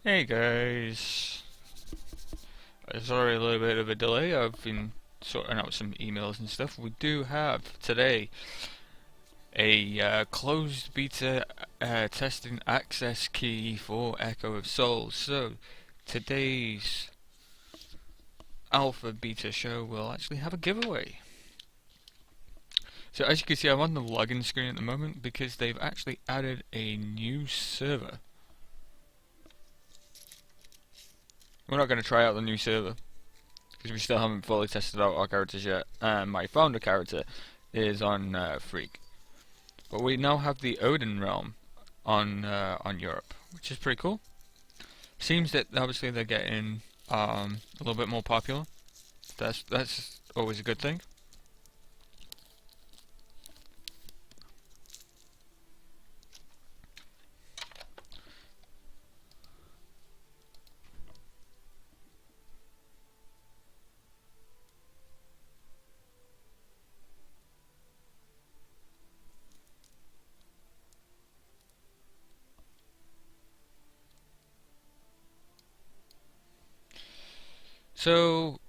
Hey guys, sorry a little bit of a delay. I've been sorting out some emails and stuff. We do have today a closed beta testing access key for Echo of Souls. So today's alpha beta show will actually have a giveaway. So as you can see, I'm on the login screen at the moment because they've actually added a new server. We're not going to try out the new server because we still haven't fully tested out our characters yet. My founder character is on Freak, but we now have the Odin realm on Europe, which is pretty cool. Seems that obviously they're getting a little bit more popular. That's always a good thing. So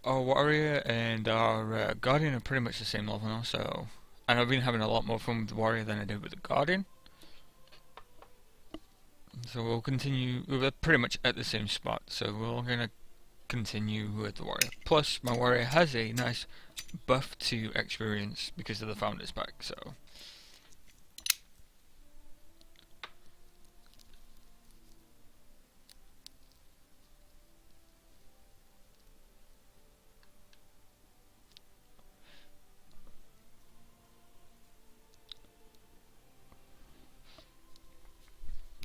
our warrior and our guardian are pretty much the same level now. So, and I've been having a lot more fun with the warrior than I did with the guardian. So we'll continue. We're pretty much at the same spot. So we're gonna continue with the warrior. Plus, my warrior has a nice buff to experience because of the founders pack. So.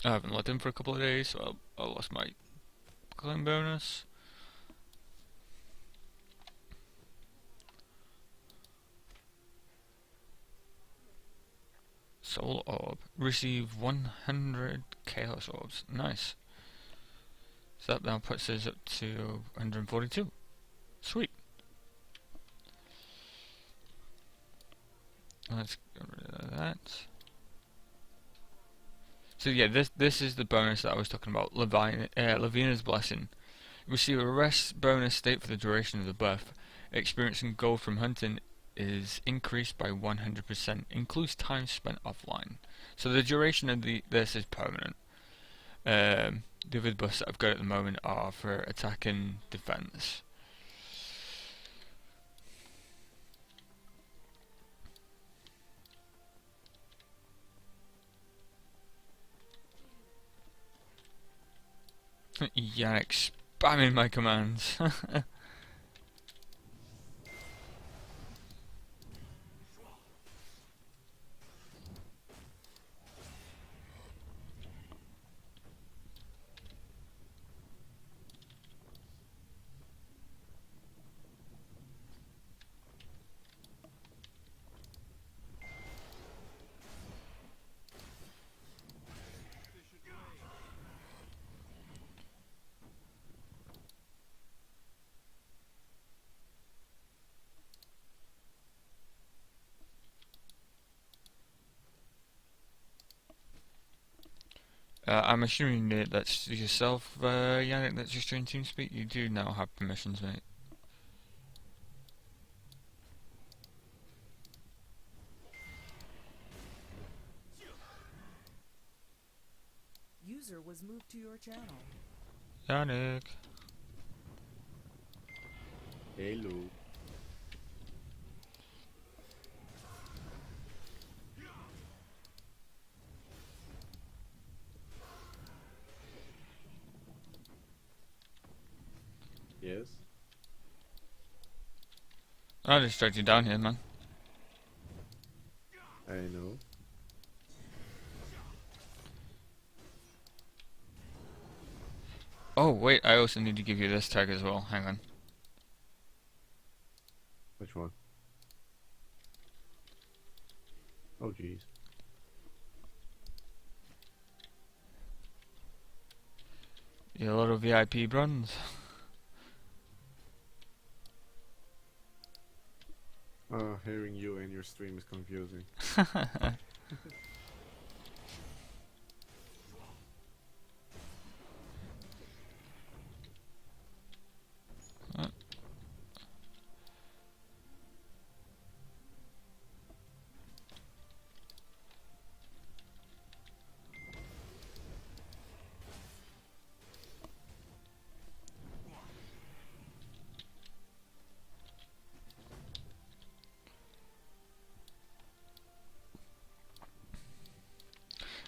I haven't let him for a couple of days, so I lost my claim bonus. Soul Orb. Receive 100 Chaos Orbs. Nice. So that now puts us up to 142. Sweet. Let's get rid of that. So yeah, this is the bonus that I was talking about. Lavina's Blessing. Receive a rest bonus state for the duration of the buff. Experiencing gold from hunting is increased by 100%. Includes time spent offline. So the duration of this is permanent. The other buffs that I've got at the moment are for attack and defense. Yannick spamming my commands. I'm assuming that that's yourself, Yannick, that's just doing TeamSpeak. You do now have permissions, mate. User was moved to your channel. Yannick. Hello. Yes. I just dragged you down here, man. I know. Oh, wait, I also need to give you this tag as well. Hang on. Which one? Oh jeez. You're a little VIP bronze. Hearing you and your stream is confusing.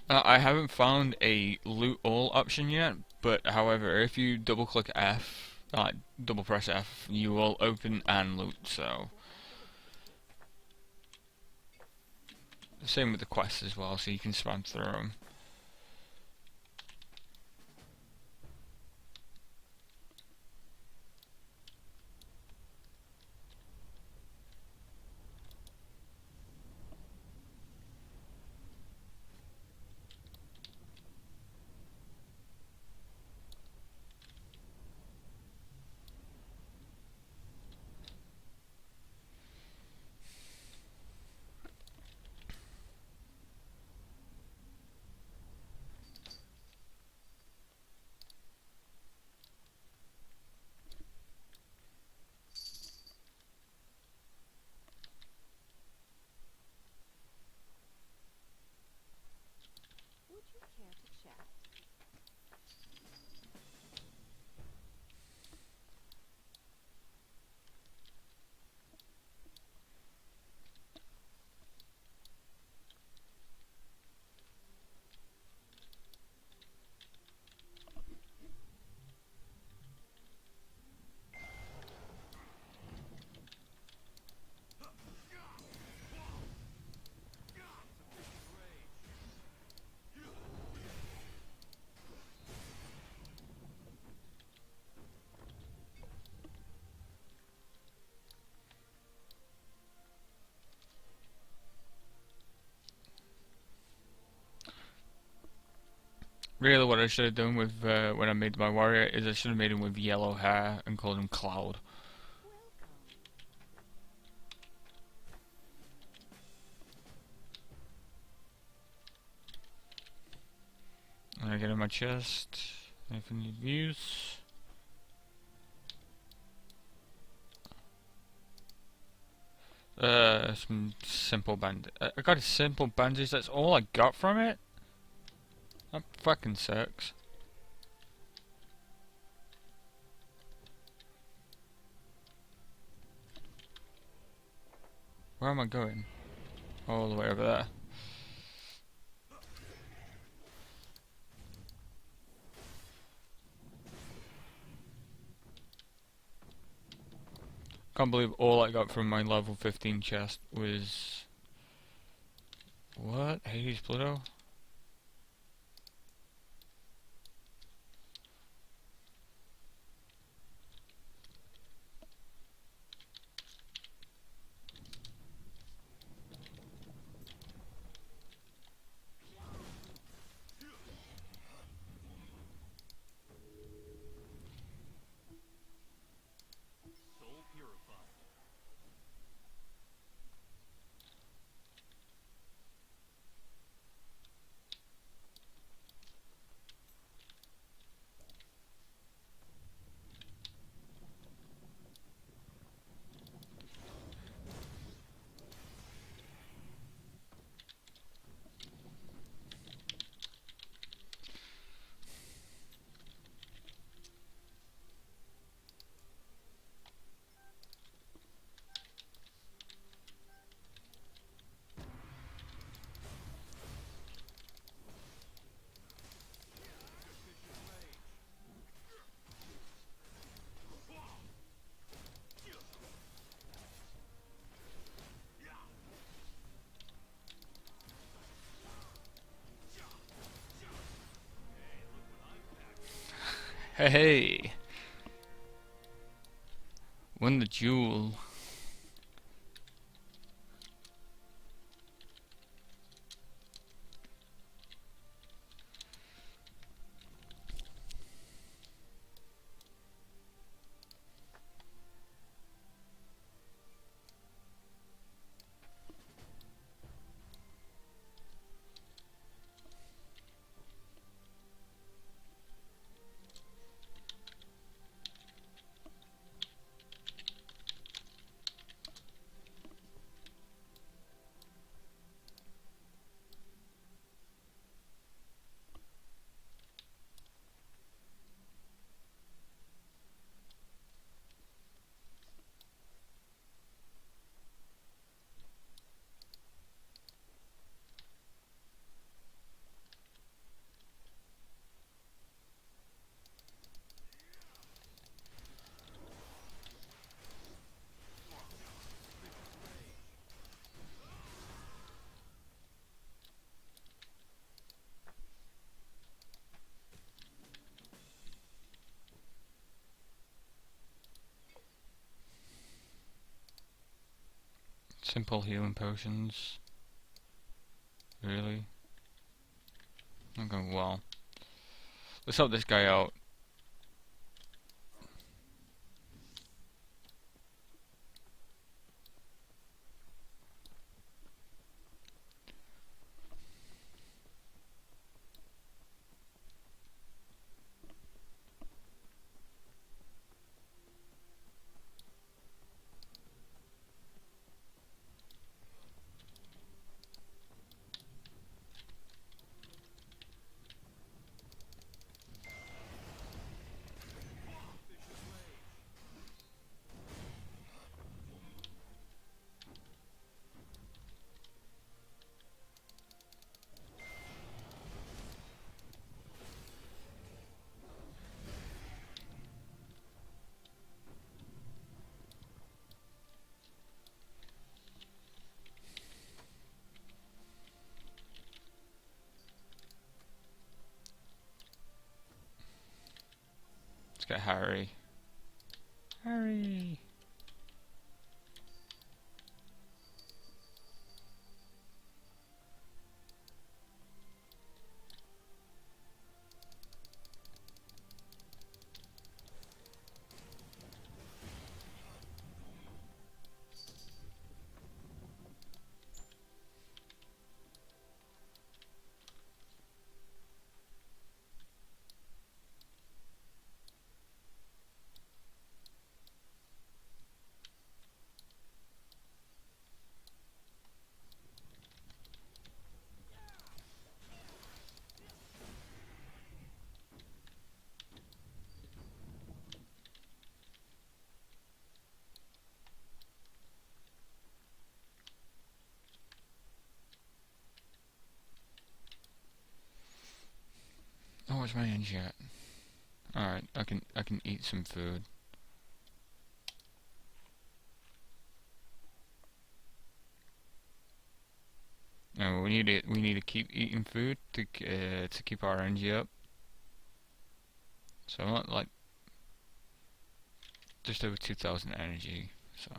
I haven't found a loot all option yet, but however, if you double click F, double press F, you will open and loot, so. Same with the quests as well, so you can spam through them. Would you care to chat? Really, what I should have done with when I made my warrior is I should have made him with yellow hair and called him Cloud. Welcome. And I get in my chest. Infinite views. Some simple band. I got a simple bandage. That's all I got from it. That fucking sucks. Where am I going? All the way over there. Can't believe all I got from my level 15 chest was... What? Hades Pluto? Hey! Won the jewel. Simple healing potions. Really? I'm going well. Let's help this guy out. Let's get Harry. Harry! Oh, where's my energy at? Alright, I can eat some food. No, we need to keep eating food to keep our energy up. So I'm at like just over 2,000 energy. So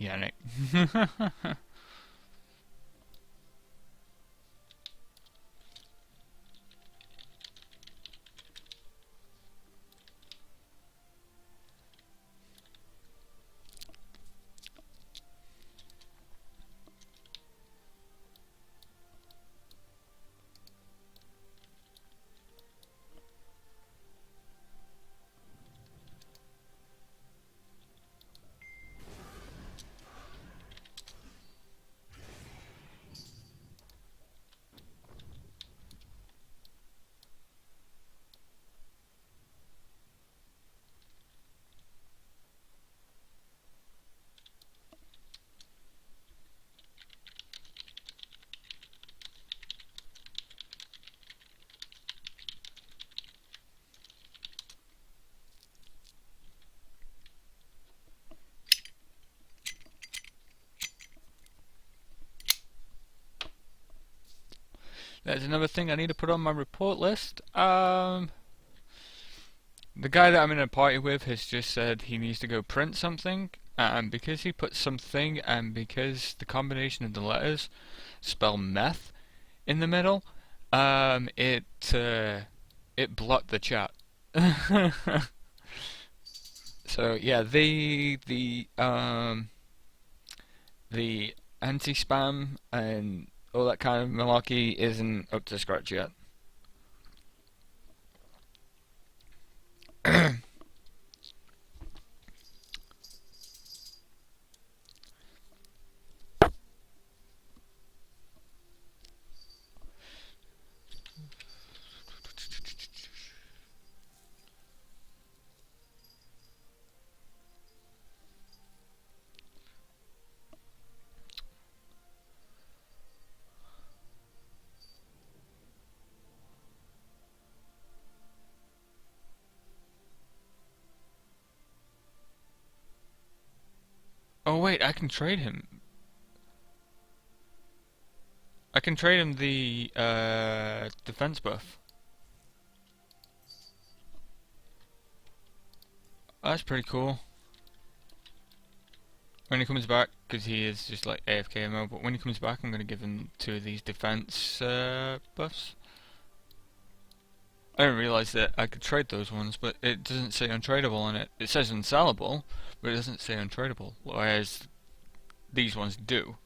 Yannick. There's another thing I need to put on my report list. The guy that I'm in a party with has just said he needs to go print something, and because he put something and because the combination of the letters spell meth in the middle, it blocked the chat. So yeah, the anti-spam and all that kind of malarkey isn't up to scratch yet. Oh wait, I can trade him. I can trade him the defense buff. That's pretty cool. When he comes back, because he is just like AFK MO, but when he comes back I'm going to give him 2 of these defense buffs. I didn't realise that I could trade those ones, but it doesn't say untradeable on it. It says unsellable, but it doesn't say untradeable, whereas these ones do.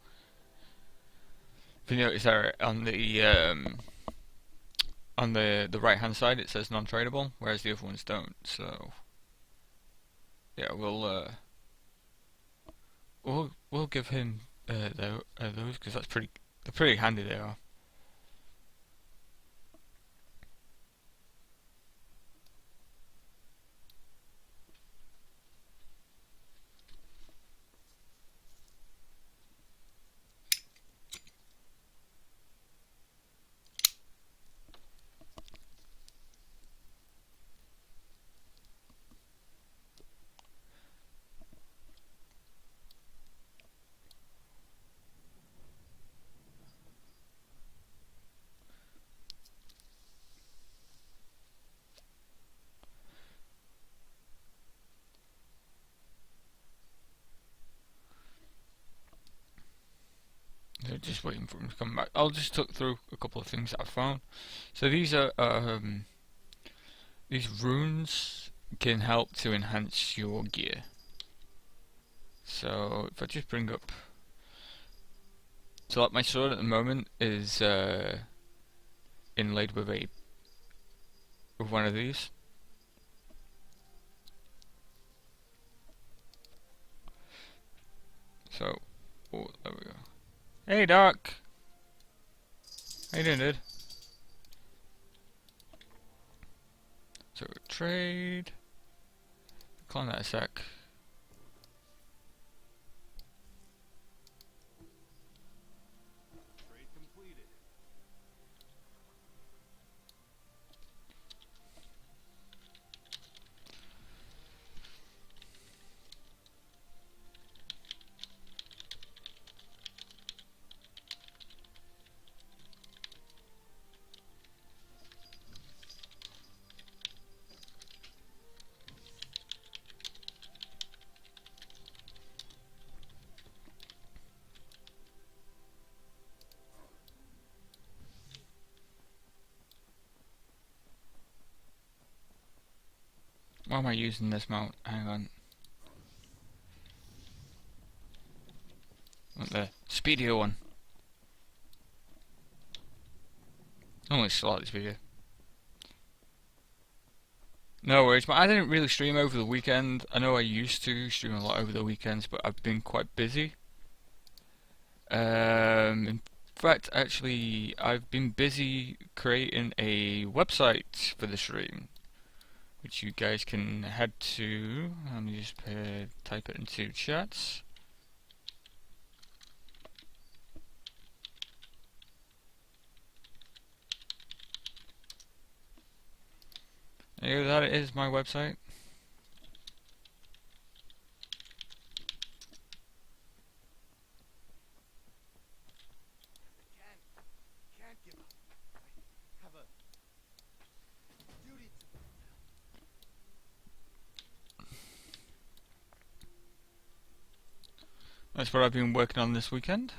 If you notice there on the right hand side it says non-tradable, whereas the other ones don't. So yeah, we'll give him those because they're pretty handy. They are. So just waiting for him to come back. I'll just talk through a couple of things that I found. So these runes can help to enhance your gear. So if I just bring up, so like my sword at the moment is inlaid with one of these. So, oh, there we go. Hey, Doc. How you doing, dude? So trade. Decline that a sec. Trade completed. Why am I using this mount? Hang on. Want the speedier one. Only slightly speedier. No worries, but I didn't really stream over the weekend. I know I used to stream a lot over the weekends, but I've been quite busy. In fact, actually, I've been busy creating a website for the stream, which you guys can head to. Let me just type it into chats. There, that is my website. Can't give up. I have a duty to fulfill. That's what I've been working on this weekend.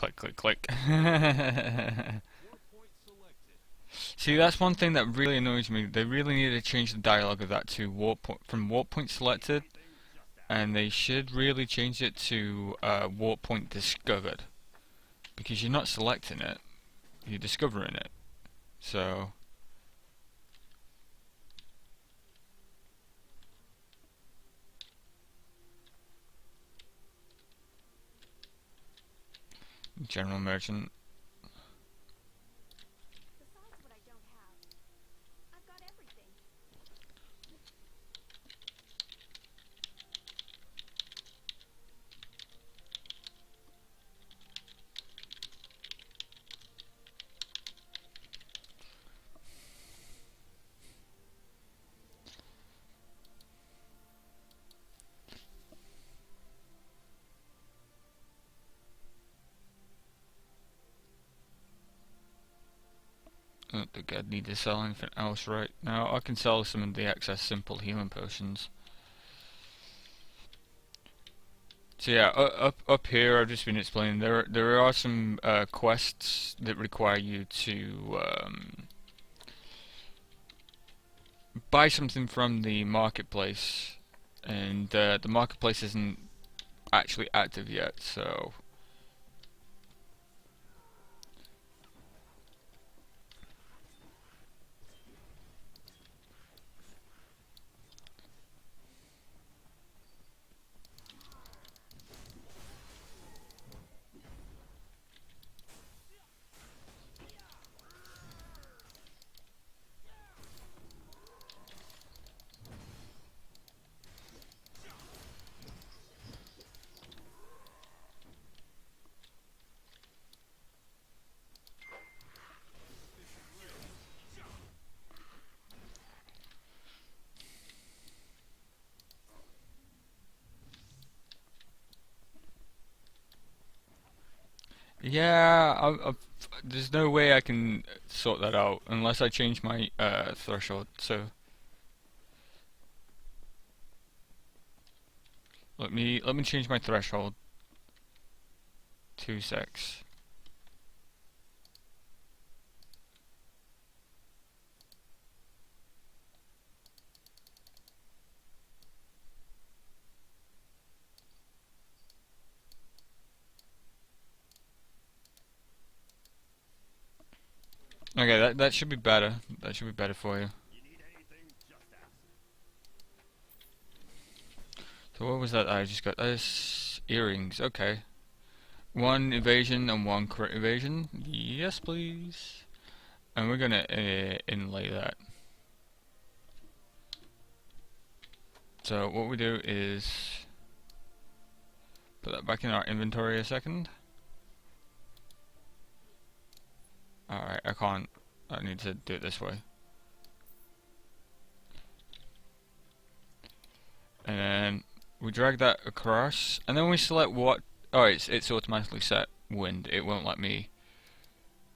Click, click, click. War point selected. See, that's one thing that really annoys me. They really need to change the dialogue of that to from warp point selected, and they should really change it to warp point discovered, because you're not selecting it, you're discovering it. So general merchant. Besides what I don't have, I've got everything. I don't think I'd need to sell anything else right now. I can sell some of the excess simple healing potions. So yeah, up here I've just been explaining there are some quests that require you to buy something from the marketplace, and the marketplace isn't actually active yet, so yeah, there's no way I can sort that out unless I change my threshold. So let me change my threshold. 2 secs. Okay, that should be better. That should be better for you. You need anything, just ask. So what was that I just got? Earrings. Okay. One evasion and one crit evasion. Yes, please. And we're gonna inlay that. So what we do is put that back in our inventory a second. Alright, I can't. I need to do it this way. And then we drag that across, and then we select what. Oh, it's automatically set wind. It won't let me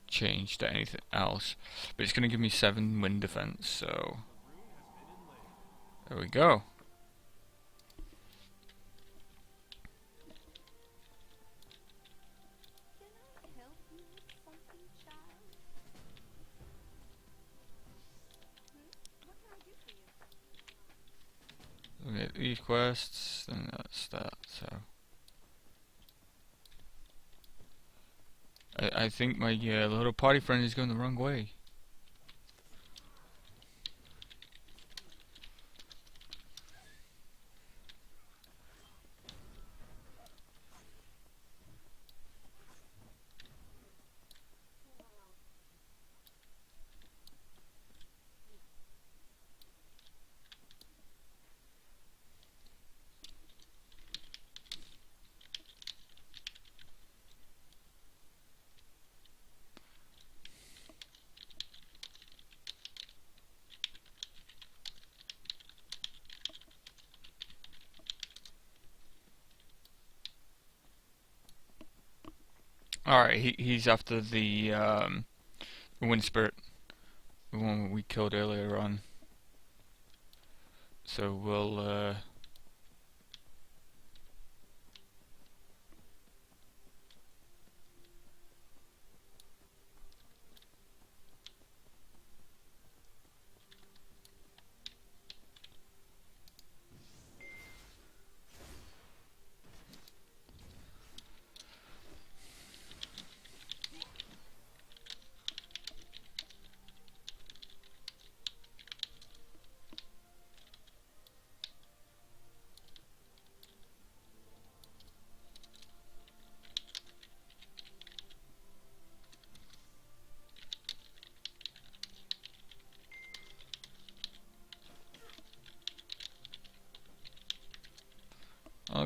change to anything else, but it's going to give me 7 wind defense. So there we go. Can I help you with something, child? What can I do for you? We get these quests, then that's that. So I think my little party friend is going the wrong way. Alright, he's after the wind spirit, the one we killed earlier on. So we'll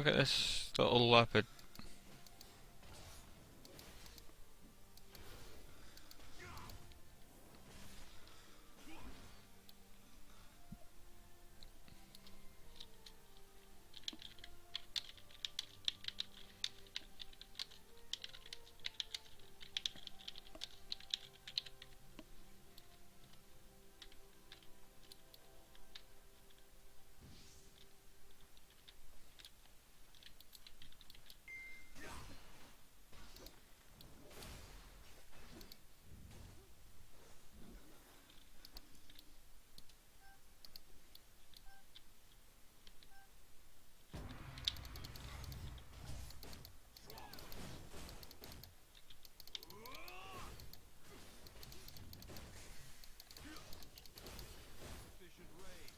look at this little leopard. Efficient rage.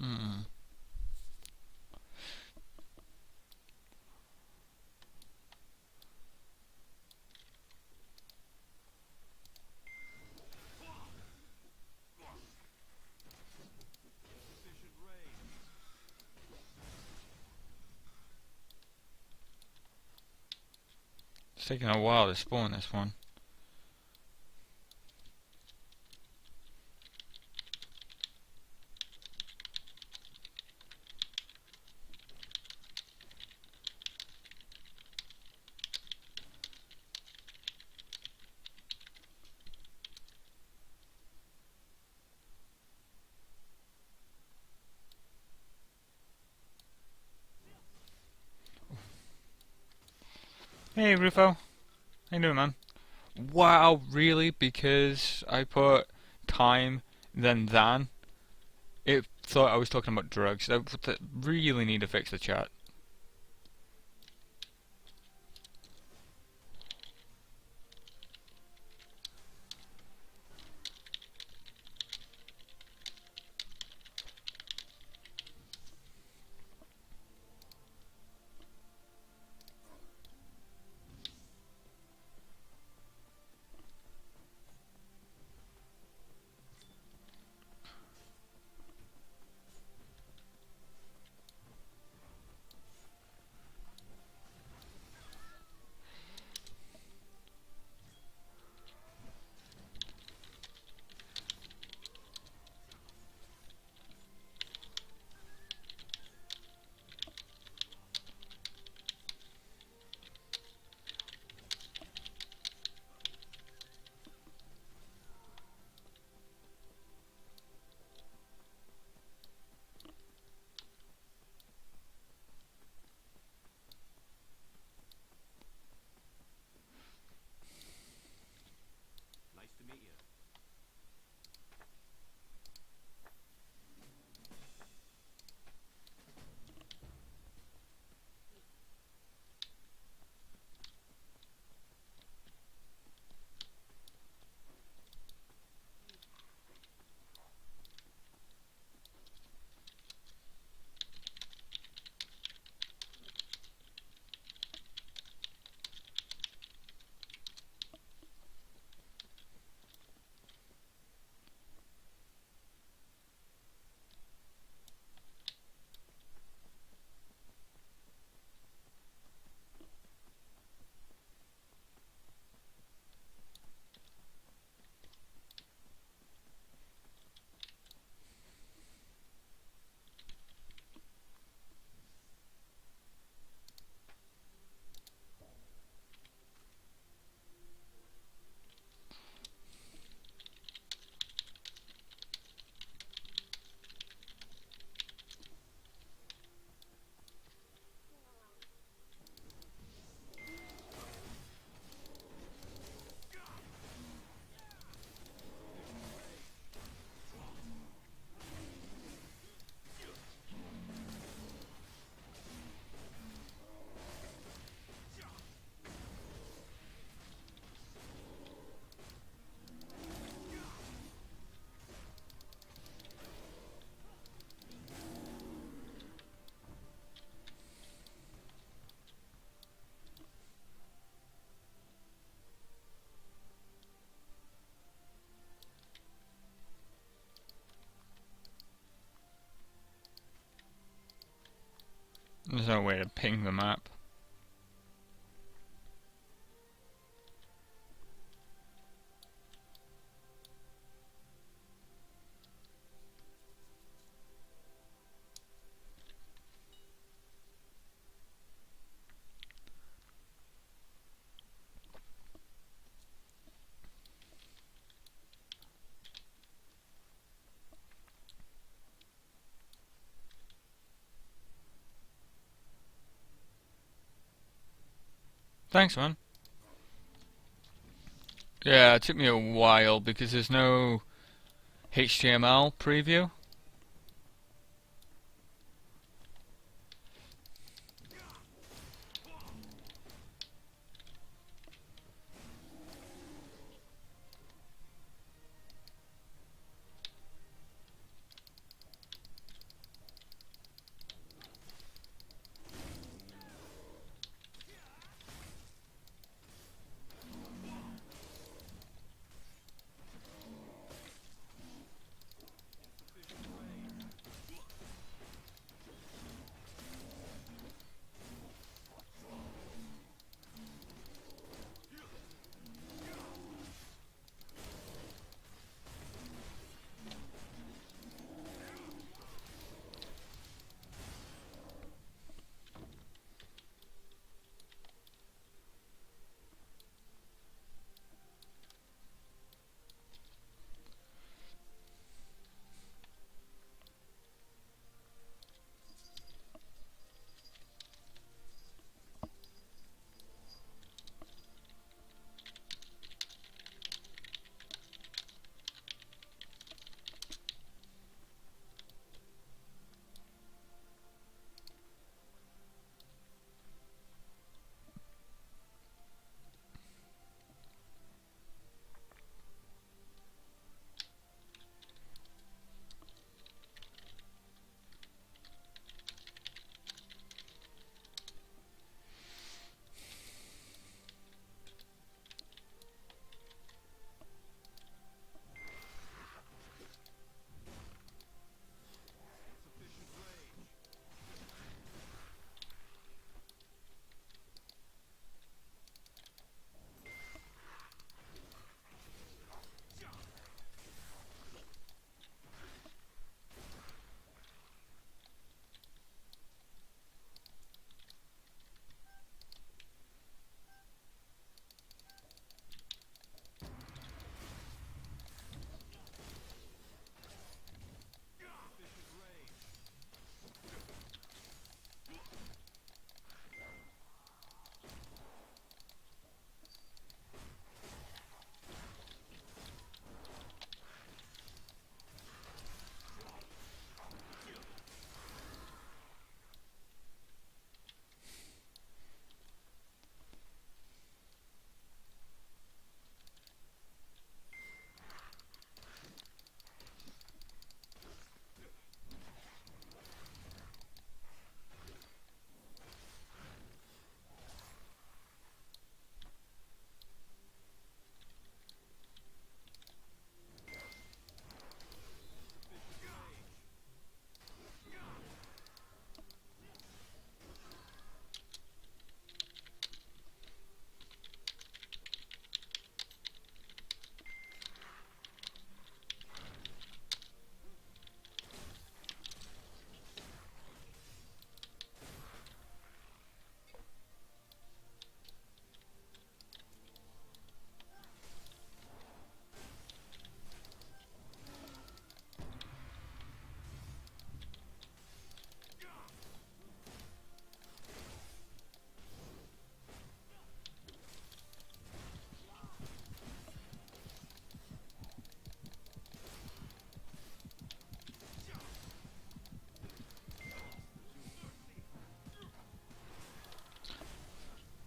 Hmm. Efficient rage. It's taking a while to spawn this one. Hey Rufo, how you doing, man? Wow, really? Because I put time then than? It thought I was talking about drugs. I really need to fix the chat. There's no way to ping the map. Thanks, man. Yeah, it took me a while because there's no HTML preview.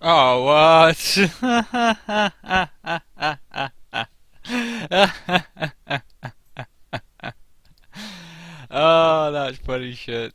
Oh, what? Oh, that's funny shit.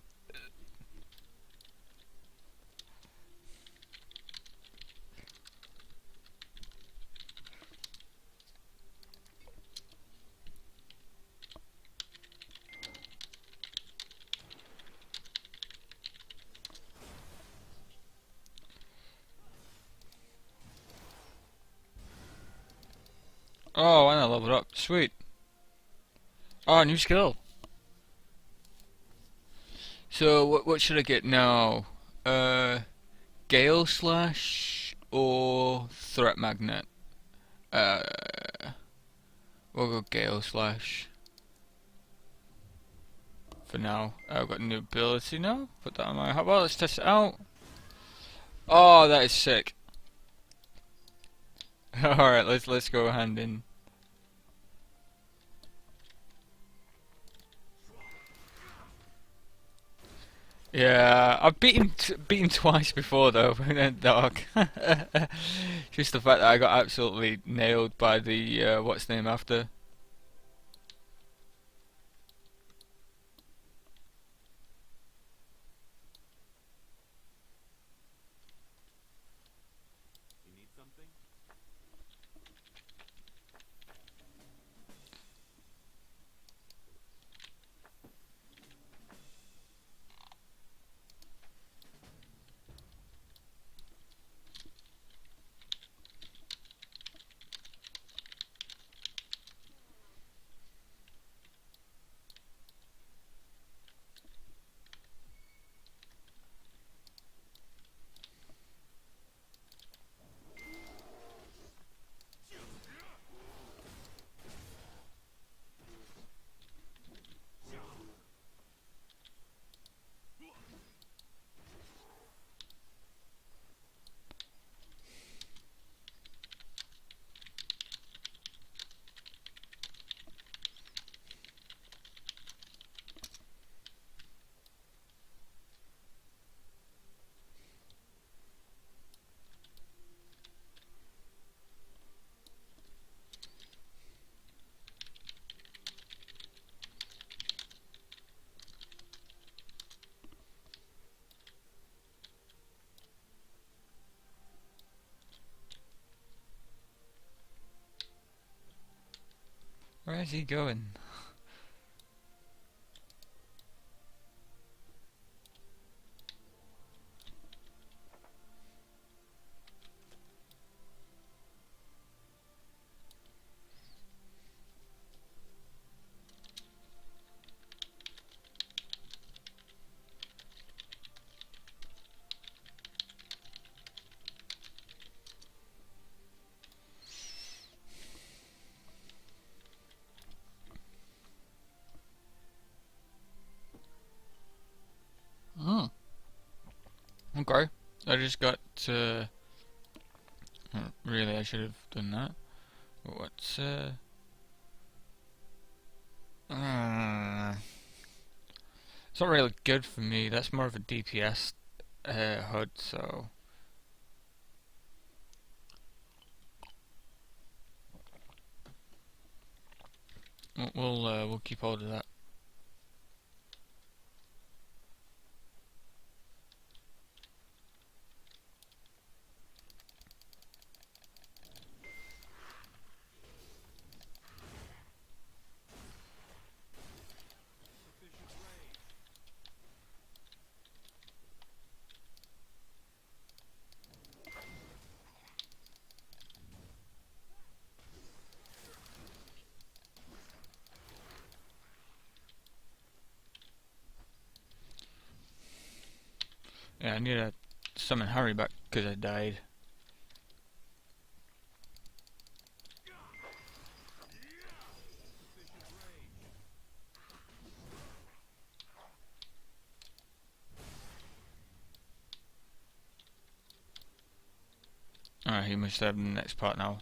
Oh, and I leveled up. Sweet. Oh, new skill. So, what should I get now? Gale Slash or Threat Magnet? Uh, we'll go Gale Slash for now. I've got a new ability now. Put that on my. How about let's test it out? Oh, that is sick. All right, let's go hand in. Yeah, I've beaten twice before though in Dark. Just the fact that I got absolutely nailed by the what's the name after. You need something? Where is he going? Hmm. Okay. I just got. Really, I should have done that. But what's it's not really good for me. That's more of a DPS HUD, so. We'll keep hold of that. Sufficient range. Yeah, I need to summon Harry back because I died. Sufficient range. Alright, he must have the next part now.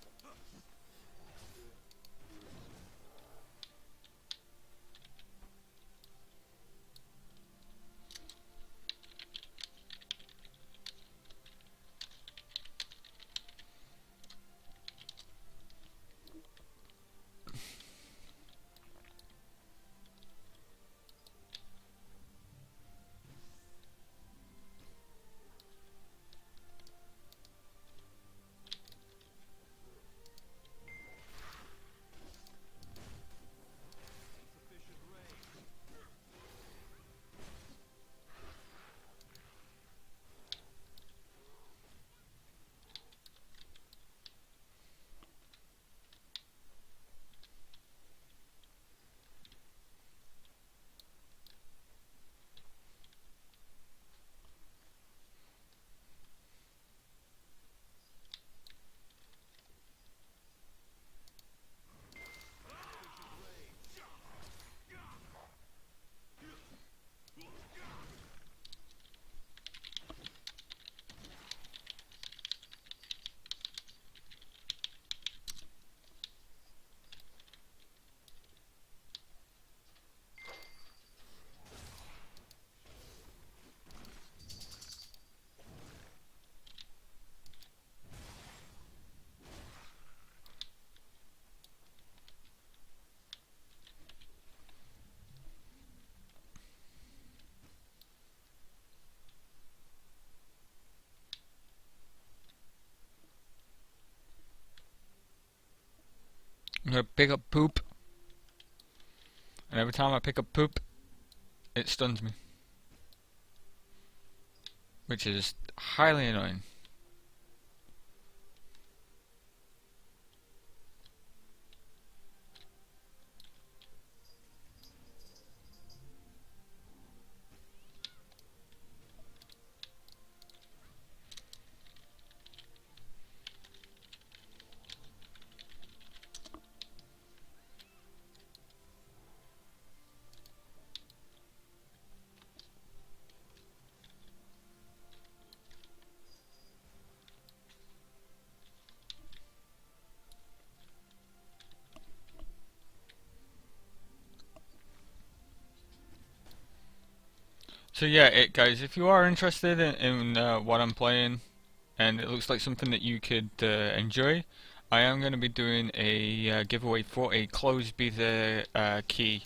Sufficient range. I'm gonna pick up poop, and every time I pick up poop, it stuns me, which is highly annoying. So yeah, guys, if you are interested in what I'm playing, and it looks like something that you could enjoy, I am going to be doing a giveaway for a closed beta key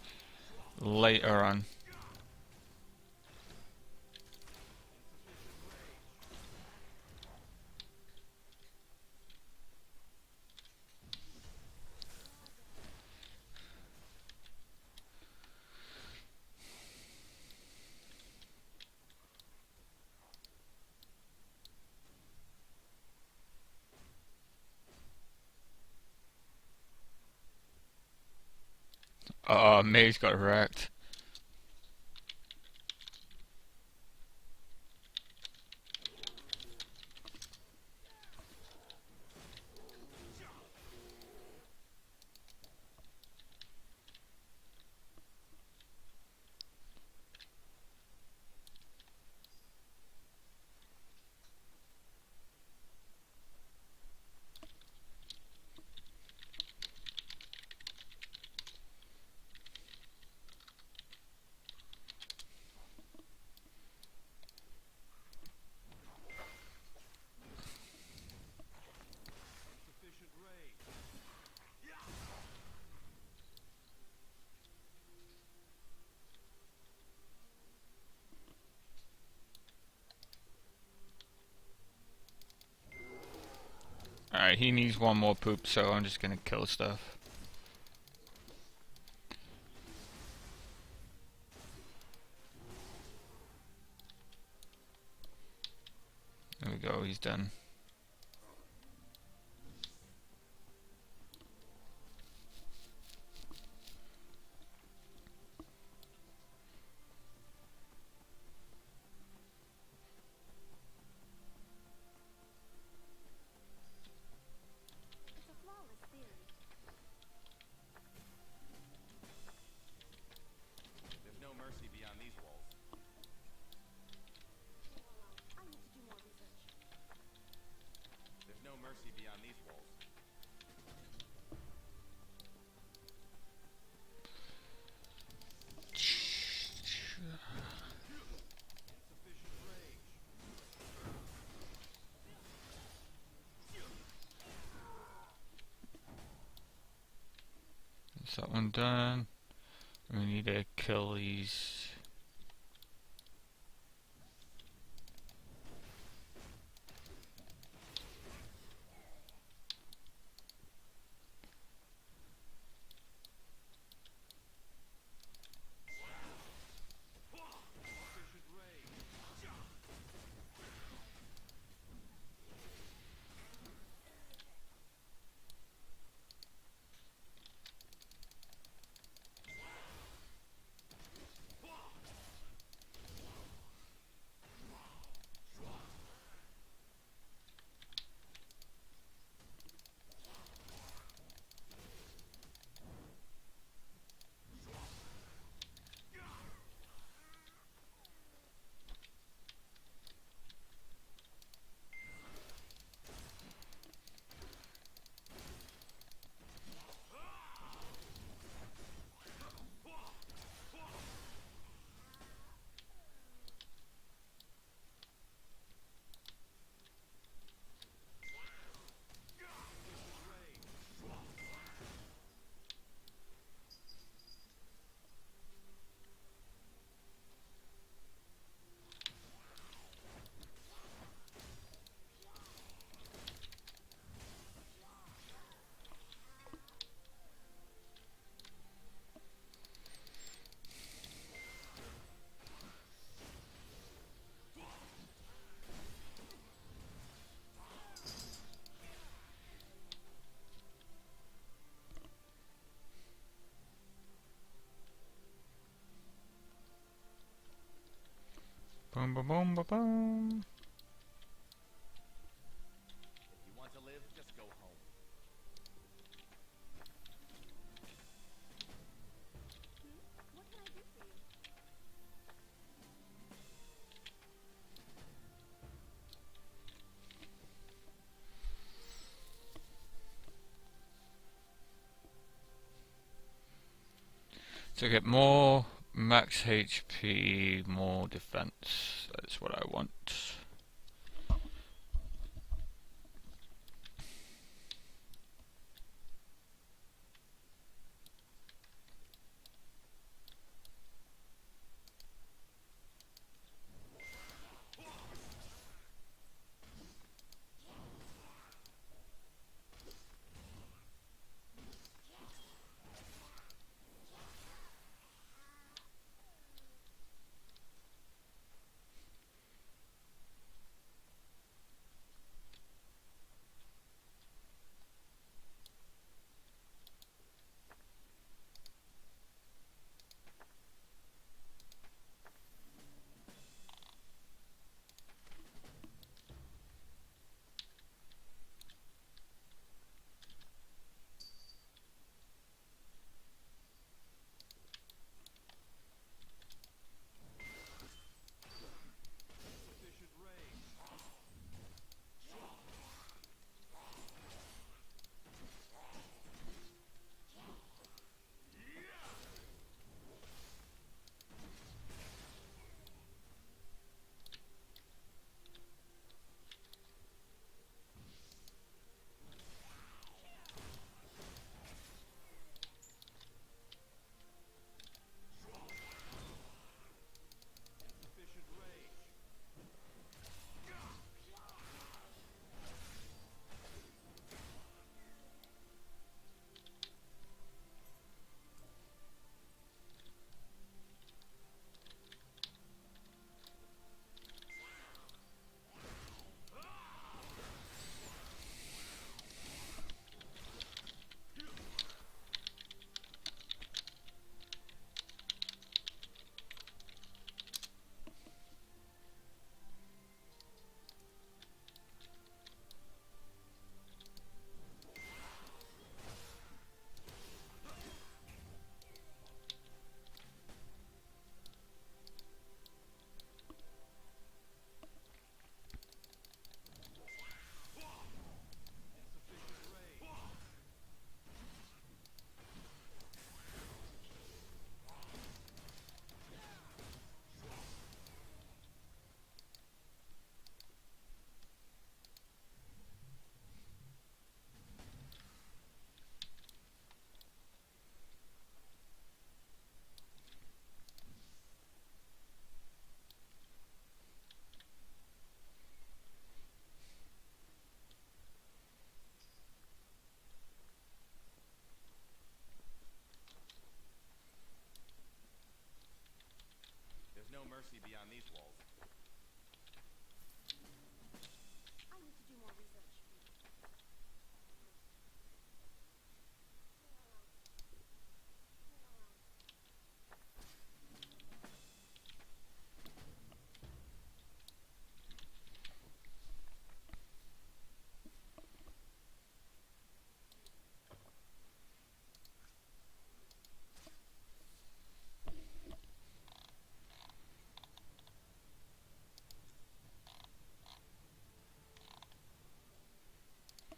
later on. May's got wrecked. Insufficient rage. Alright, he needs one more poop, so I'm just gonna kill stuff. There we go, he's done. It's a flawless theory. There's no mercy beyond these walls. I need to do more research. There's no mercy beyond these walls. Insufficient rage. That's that one done. We need to kill these. Insufficient rage. Boom, boom, boom, boom, boom. If you want to live, just go home. What can I do for you? So get more max HP, more defense. That's what I want. Sufficient range. Insufficient range. Insufficient range. There's no mercy beyond these walls. I need to do more research.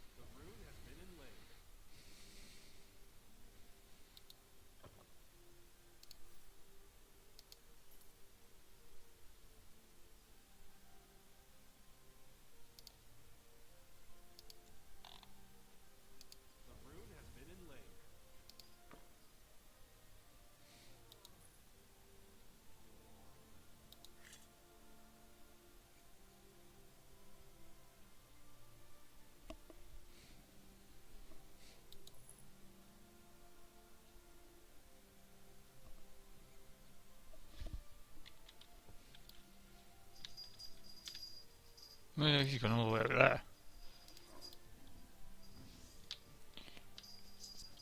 The rune has been inlaid. The rune has been inlaid. Yeah, he's gone all the way over there.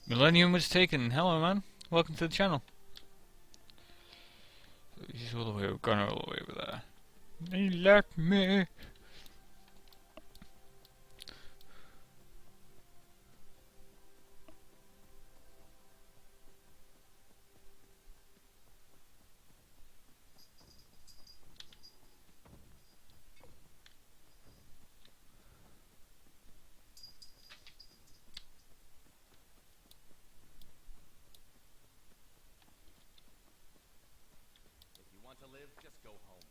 Millennium was taken. Hello, man. Welcome to the channel. He's all the way, gone all the way over there. They left me. If you want to live, just go home.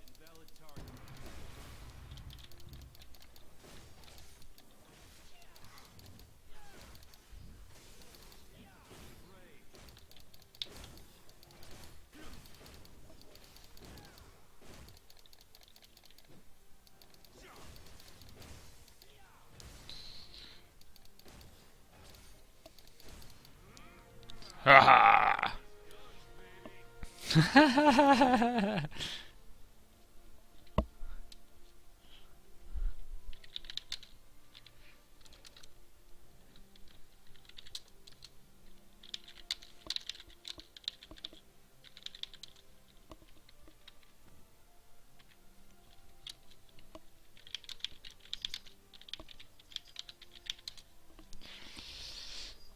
Invalid target. Ha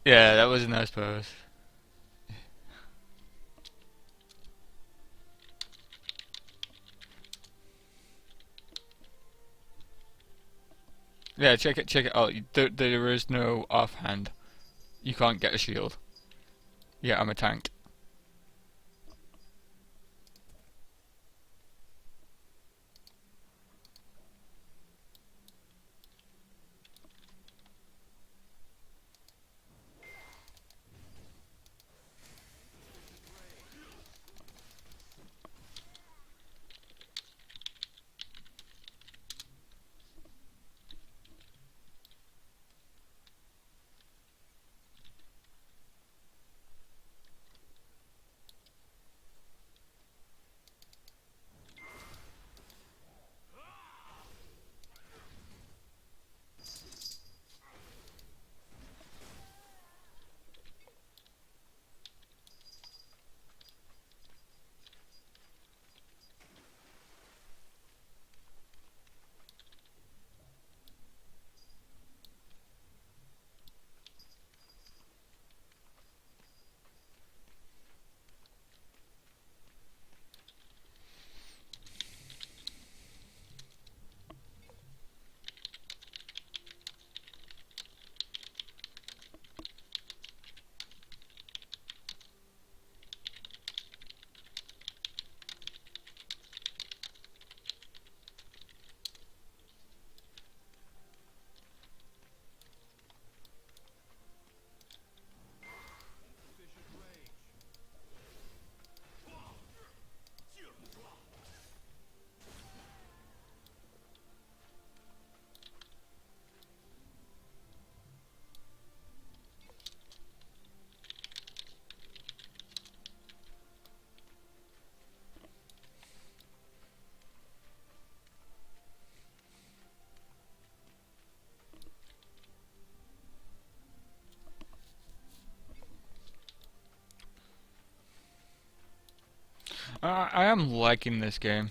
Yeah, that was a nice pose. Yeah, check it out. There is no offhand. You can't get a shield. Yeah, I'm a tank. I am liking this game.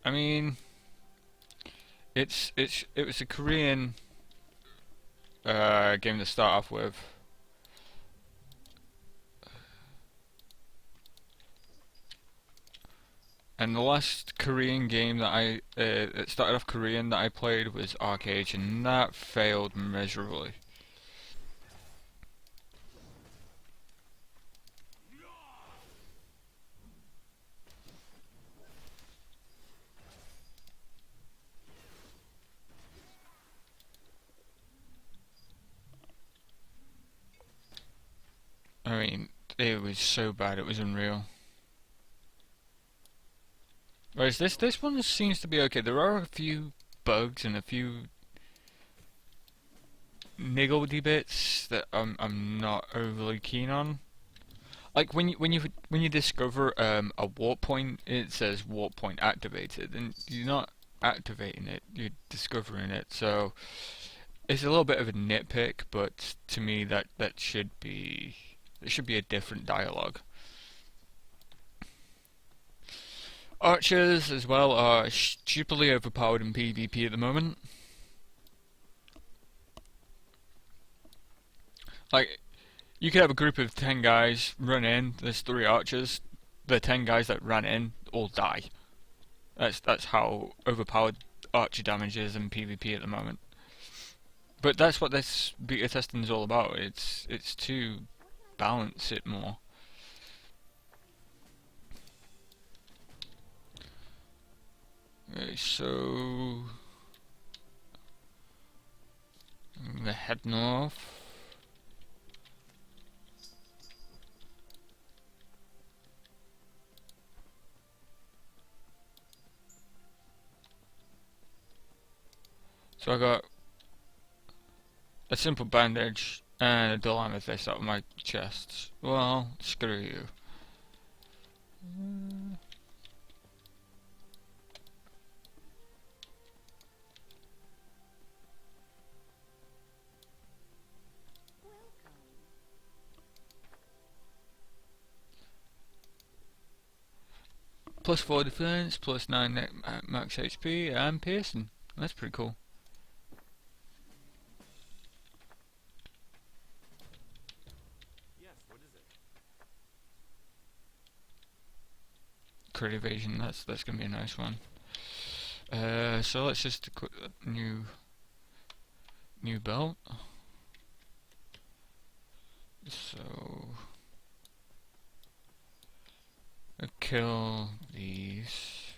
I mean, it was a Korean game to start off with. And the last Korean game that that started off Korean that I played was Arcade, and that failed miserably. it was so bad, it was unreal. Whereas this one seems to be okay. There are a few bugs and a few niggledy bits that I'm not overly keen on. Like when you discover a warp point, it says warp point activated, and you're not activating it, you're discovering it. So it's a little bit of a nitpick, but to me that should be a different dialogue. Archers as well are stupidly overpowered in PvP at the moment. Like, you could have a group of 10 guys run in, there's 3 archers, the 10 guys that ran in all die. That's how overpowered archer damage is in PvP at the moment. But that's what this beta testing is all about. It's to balance it more. Okay, so I'm gonna head north. So I got a simple bandage and a dull amethyst out of my chest. Well, screw you. Plus 4 defense, plus 9 max HP, and piercing. That's pretty cool. Yes, what is it? Crit evasion, that's gonna be a nice one. So let's just equip that new belt. So I'll kill these.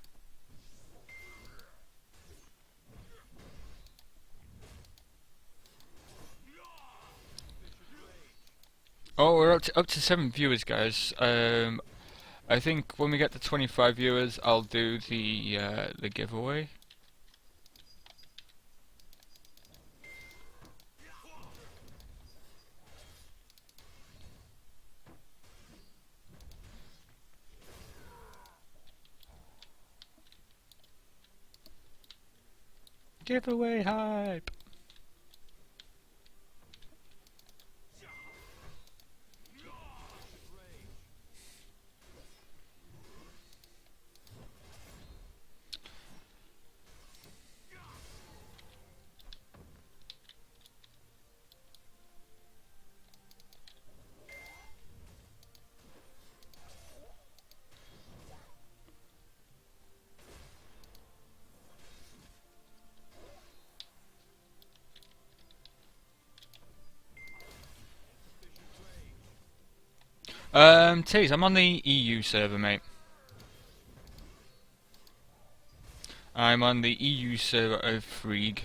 Oh, we're up to 7 viewers, guys. I think when we get to 25 viewers, I'll do the giveaway. Giveaway hype! Tease, I'm on the EU server, mate. I'm on the EU server of Freeg.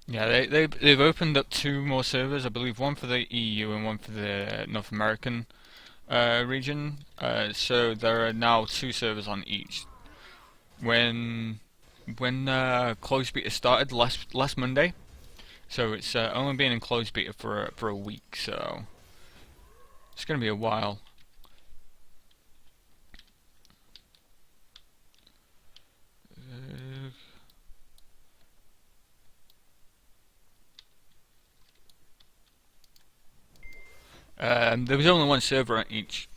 Yeah, they've opened up 2 more servers, I believe, one for the EU and one for the North American region. So there are now 2 servers on each. When closed beta started last Monday, so it's only been in closed beta for a week, so it's gonna be a while. There was only 1 server on each.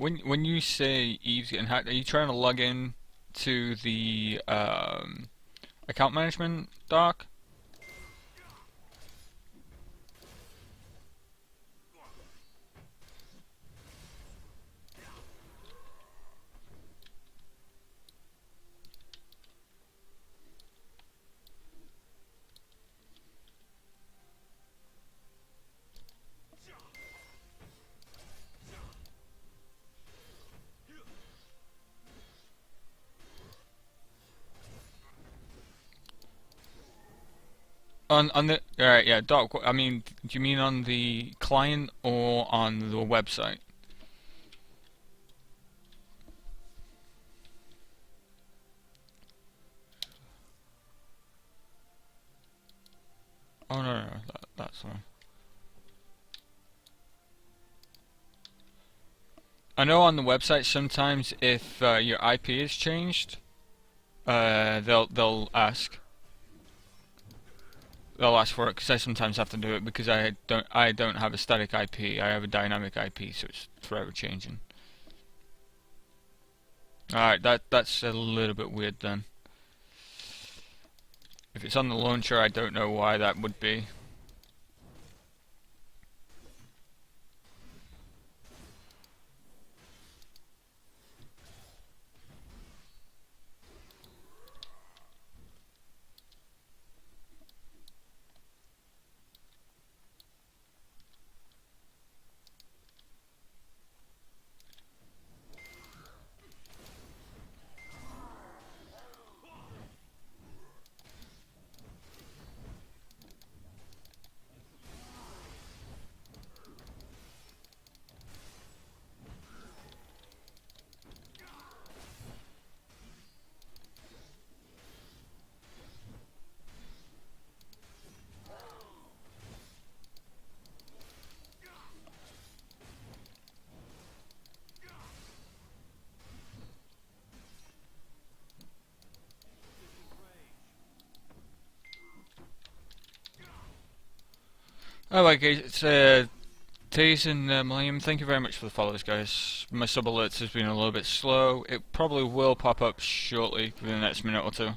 when you say Eve's getting hacked, are you trying to log in to the account management dock? On the alright, yeah, doc. I mean, do you mean on the client or on the website? Oh no, that's fine. I know on the website sometimes if your IP is changed, they'll ask. They'll ask for it because I sometimes have to do it because I don't have a static IP. I have a dynamic IP, so it's forever changing. Alright, that's a little bit weird then. If it's on the launcher, I don't know why that would be. Alright guys, it's Taze and Millennium. Thank you very much for the follows, guys. My sub alerts has been a little bit slow. It probably will pop up shortly within the next minute or two.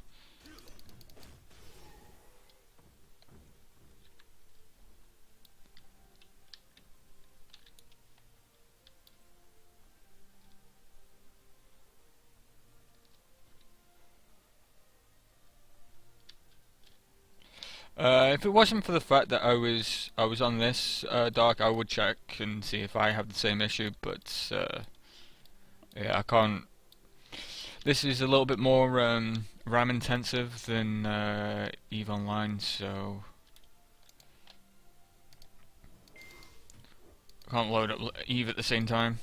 If it wasn't for the fact that I was on this dark, I would check and see if I have the same issue. But yeah, I can't. This is a little bit more RAM intensive than EVE Online, so I can't load up EVE at the same time.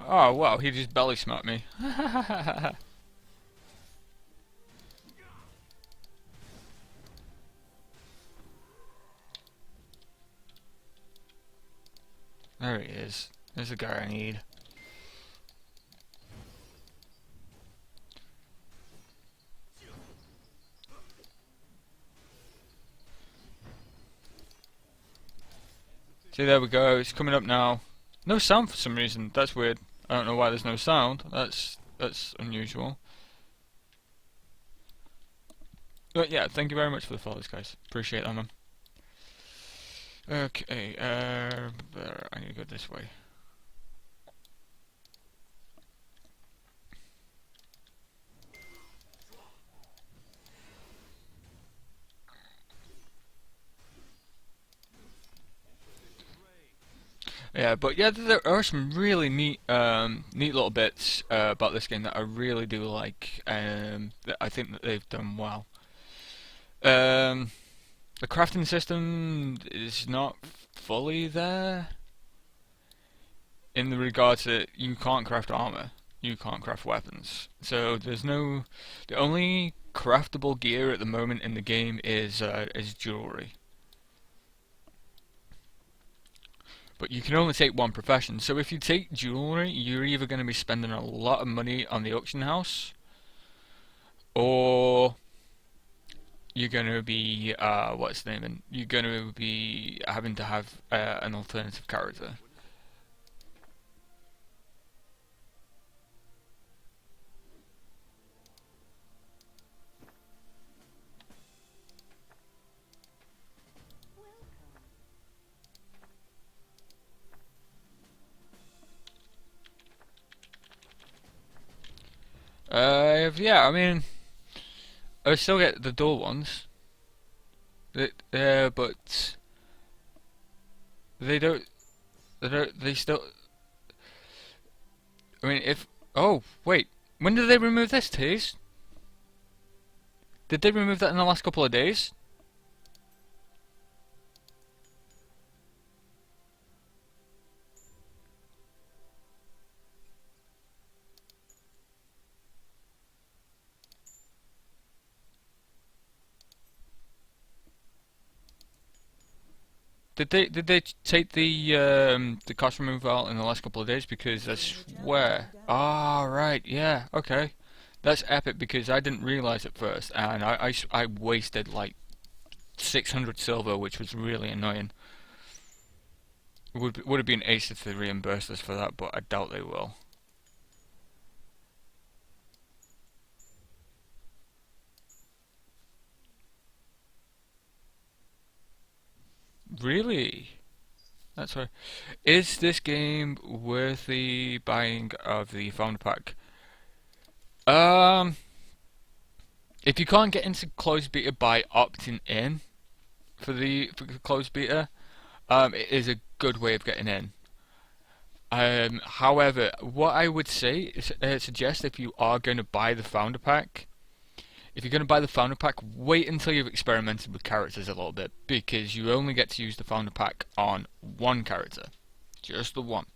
Oh wow, he just belly smacked me. There he is. There's the guy I need. See, there we go. It's coming up now. No sound for some reason. That's weird. I don't know why there's no sound. That's unusual. But yeah, thank you very much for the follows, guys. Appreciate that, man. Okay, I need to go this way. Yeah, but yeah, there are some really neat little bits about this game that I really do like. That I think that they've done well. The crafting system is not fully there in the regards that you can't craft armor, you can't craft weapons. So there's no. The only craftable gear at the moment in the game is jewelry. But you can only take one profession. So if you take jewelry, you're either going to be spending a lot of money on the auction house, or you're going to be what's the name? And you're going to be having to have an alternative character. Yeah, I mean, I still get the dual ones. But they don't. They don't. They still. I mean, if. Oh, wait. When did they remove this, Tease? Did they remove that in the last couple of days? Did they take the cost removal out in the last couple of days? Because I swear. Ah, right, yeah, okay. That's epic because I didn't realize at first, and I wasted like 600 silver, which was really annoying. Would have been ace if they reimbursed us for that, but I doubt they will. Really? That's right. Is this game worthy buying of the founder pack? Um, if you can't get into closed beta by opting in for the closed beta, it is a good way of getting in. However, what I would say is, suggest if you are going to buy the founder pack, if you're going to buy the founder pack, wait until you've experimented with characters a little bit, because you only get to use the founder pack on one character, just the one.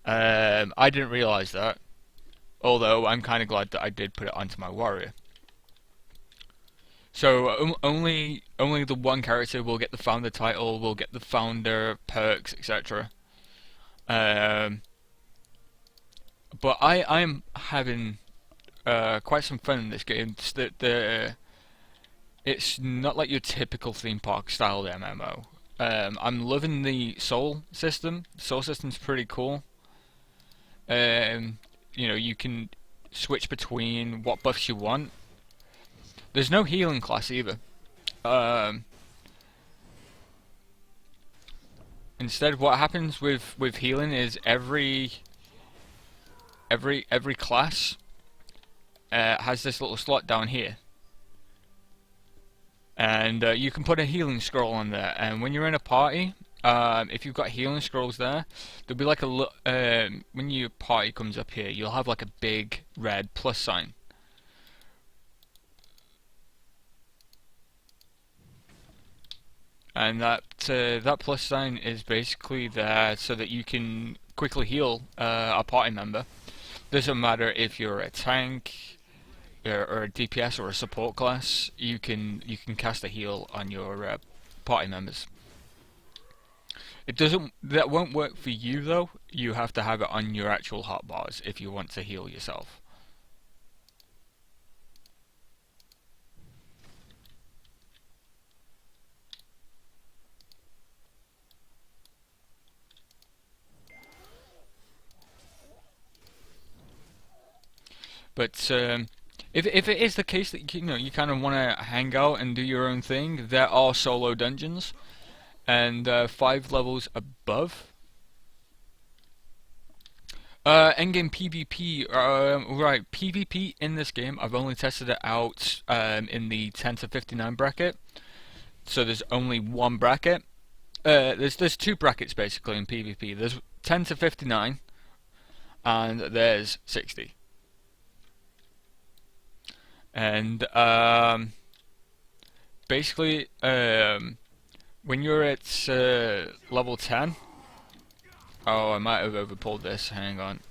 I didn't realize that, although I'm kind of glad that I did put it onto my warrior. So only the one character will get the founder title, will get the founder perks, etc. But I'm having quite some fun in this game. It's not like your typical theme park style MMO. I'm loving the soul system. The soul system's pretty cool. You can switch between what buffs you want. There's no healing class either. Instead, what happens with healing is every class has this little slot down here, and you can put a healing scroll on there. And when you're in a party, if you've got healing scrolls there, there'll be like when your party comes up here, you'll have like a big red plus sign. And that plus sign is basically there so that you can quickly heal a party member. Doesn't matter if you're a tank or a DPS or a support class. You can cast a heal on your party members. That won't work for you though. You have to have it on your actual hotbars if you want to heal yourself. But if it is the case that you kind of want to hang out and do your own thing, there are solo dungeons, and 5 levels above. Endgame PvP, right? PvP in this game, I've only tested it out in the 10 to 59 bracket, so there's only one bracket. There's 2 brackets basically in PvP. There's 10 to 59, and there's 60. And basically, when you're at level 10, oh, I might have overpulled this. Hang on.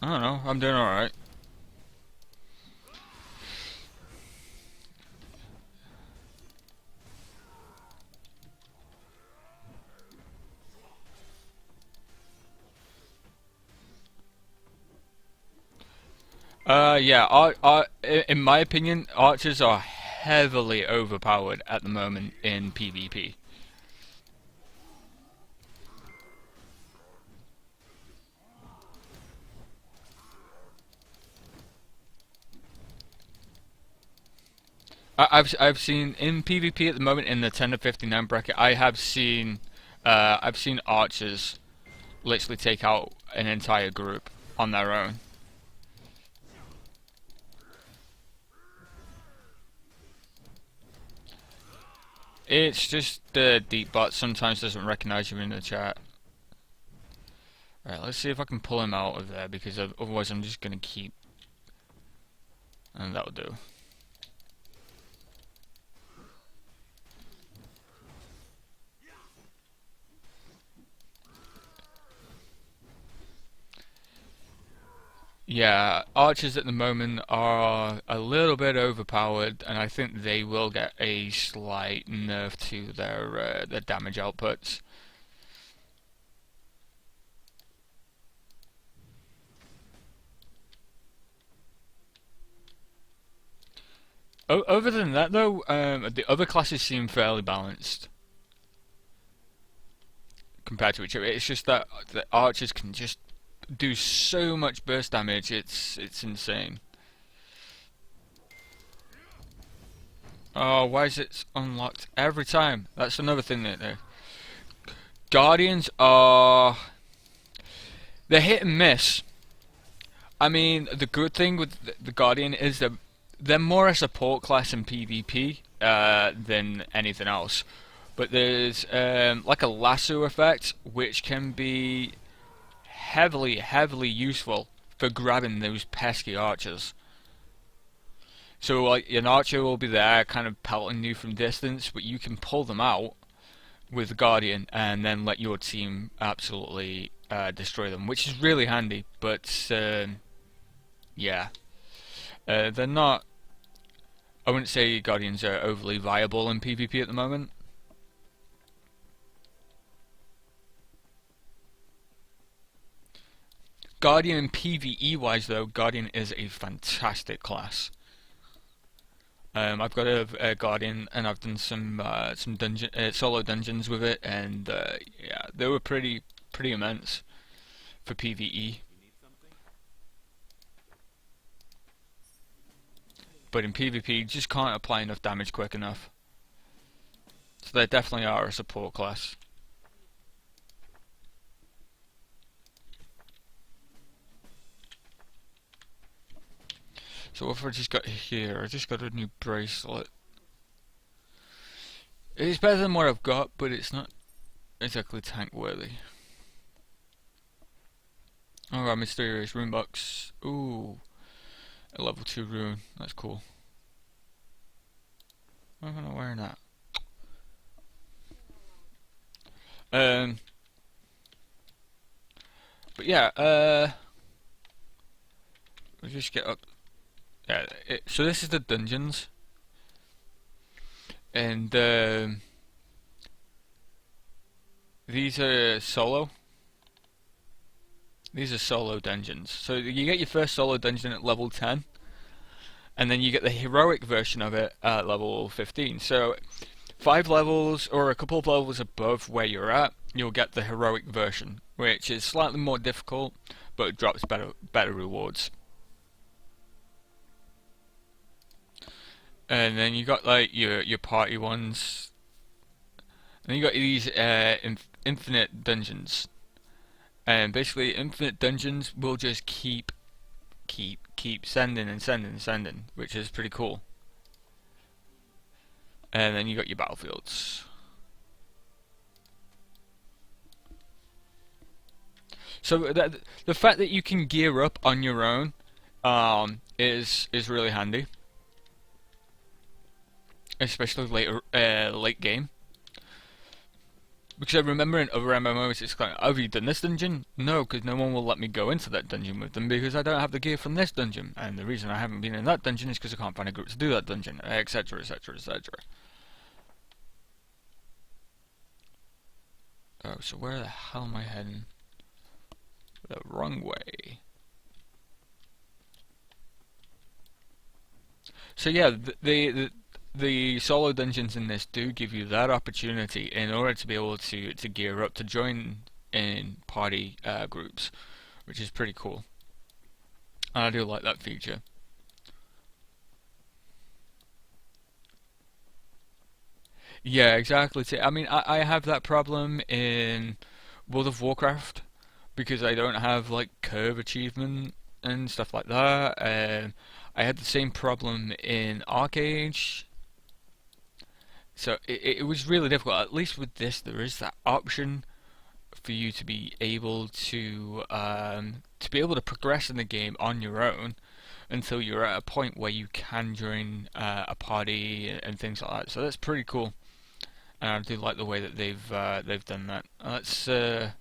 I don't know. I'm doing alright. Yeah, in my opinion, archers are heavily overpowered at the moment in PvP. I've seen in PvP at the moment in the 10 to 59 bracket. I've seen archers literally take out an entire group on their own. It's just the deep bot sometimes doesn't recognize you in the chat. Alright, let's see if I can pull him out of there, because otherwise I'm just gonna keep. And that'll do. Yeah, archers at the moment are a little bit overpowered, and I think they will get a slight nerf to their damage outputs. Other than that, though, the other classes seem fairly balanced compared to each other. It's just that the archers can just do so much burst damage. It's insane. Oh, why is it unlocked every time? That's another thing that Guardians are, they're hit and miss. I mean, the good thing with the Guardian is that they're more a support class in PvP than anything else. But there's like a lasso effect, which can be heavily useful for grabbing those pesky archers. So like an archer will be there, kind of pelting you from distance, but you can pull them out with the Guardian and then let your team absolutely destroy them, which is really handy. But yeah, they're not. I wouldn't say Guardians are overly viable in PvP at the moment. Guardian PvE wise though, Guardian is a fantastic class. I've got a Guardian, and I've done some dungeon solo dungeons with it, and yeah, they were pretty immense for PvE. But in PvP, you just can't apply enough damage quick enough. So they definitely are a support class. So what have I just got here? I just got a new bracelet. It's better than what I've got, but it's not exactly tank worthy. Alright, mysterious rune box. Ooh, a level 2 rune. That's cool. Why am I not wearing that? But yeah, we'll just get up. Yeah, so this is the dungeons, and these are solo. These are solo dungeons. So you get your first solo dungeon at level 10, and then you get the heroic version of it at level 15. So 5 levels or a couple of levels above where you're at, you'll get the heroic version, which is slightly more difficult, but it drops better rewards. And then you got like your party ones, and you got these infinite dungeons. And basically, infinite dungeons will just keep sending and sending and sending, which is pretty cool. And then you got your battlefields. So the fact that you can gear up on your own is really handy, especially late game. Because I remember in other MMOs, it's like, have you done this dungeon? No, because no one will let me go into that dungeon with them because I don't have the gear from this dungeon. And the reason I haven't been in that dungeon is because I can't find a group to do that dungeon, etc, etc, etc. Oh, so where the hell am I heading? The wrong way. So yeah, the solo dungeons in this do give you that opportunity in order to be able to gear up to join in party groups, which is pretty cool. And I do like that feature. Yeah, exactly. I mean, I have that problem in World of Warcraft because I don't have like curve achievement and stuff like that. I had the same problem in ArcheAge. So it was really difficult. At least with this, there is that option for you to be able to progress in the game on your own until you're at a point where you can join a party and things like that. So that's pretty cool, and I do like the way that they've done that. Let's I've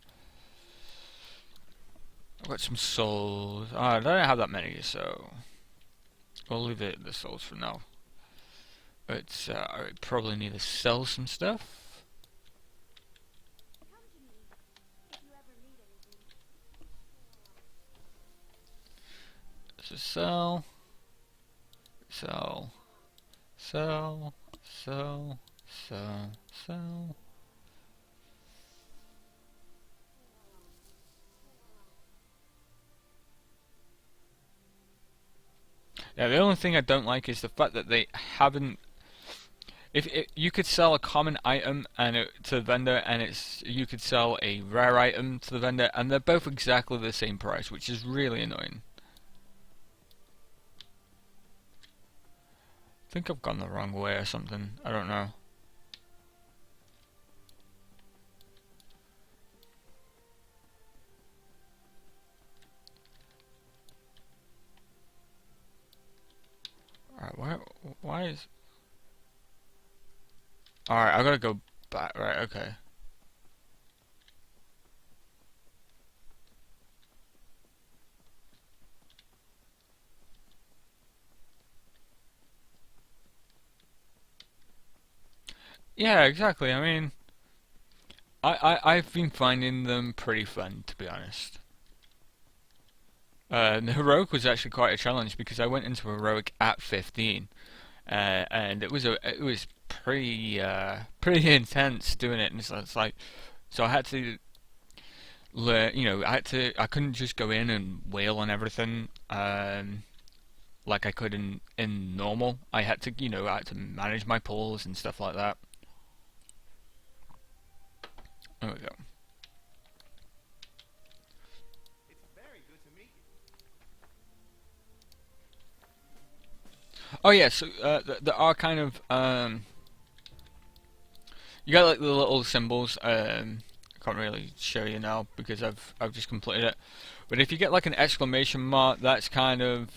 got some souls. I don't have that many, so we'll leave the souls for now. But I probably need to sell some stuff. Come to me if you ever need anything. So sell, sell, sell, sell, sell, sell. Yeah, the only thing I don't like is the fact that they haven't. If you could sell a common item to the vendor, and you could sell a rare item to the vendor, and they're both exactly the same price, which is really annoying. I think I've gone the wrong way or something. I don't know. Alright, why is... Alright, I gotta go back, right, okay. Yeah, exactly, I mean... I've been finding them pretty fun, to be honest. The heroic was actually quite a challenge because I went into heroic at 15, and it was pretty intense doing it, and it's like, so I had to learn, I couldn't just go in and wail on everything, like I could in normal. I had to, I had to manage my pulls and stuff like that. There we go. It's very good to meet you. Oh yeah, so there are kind of you got like the little symbols. I can't really show you now because I've just completed it. But if you get like an exclamation mark, that's kind of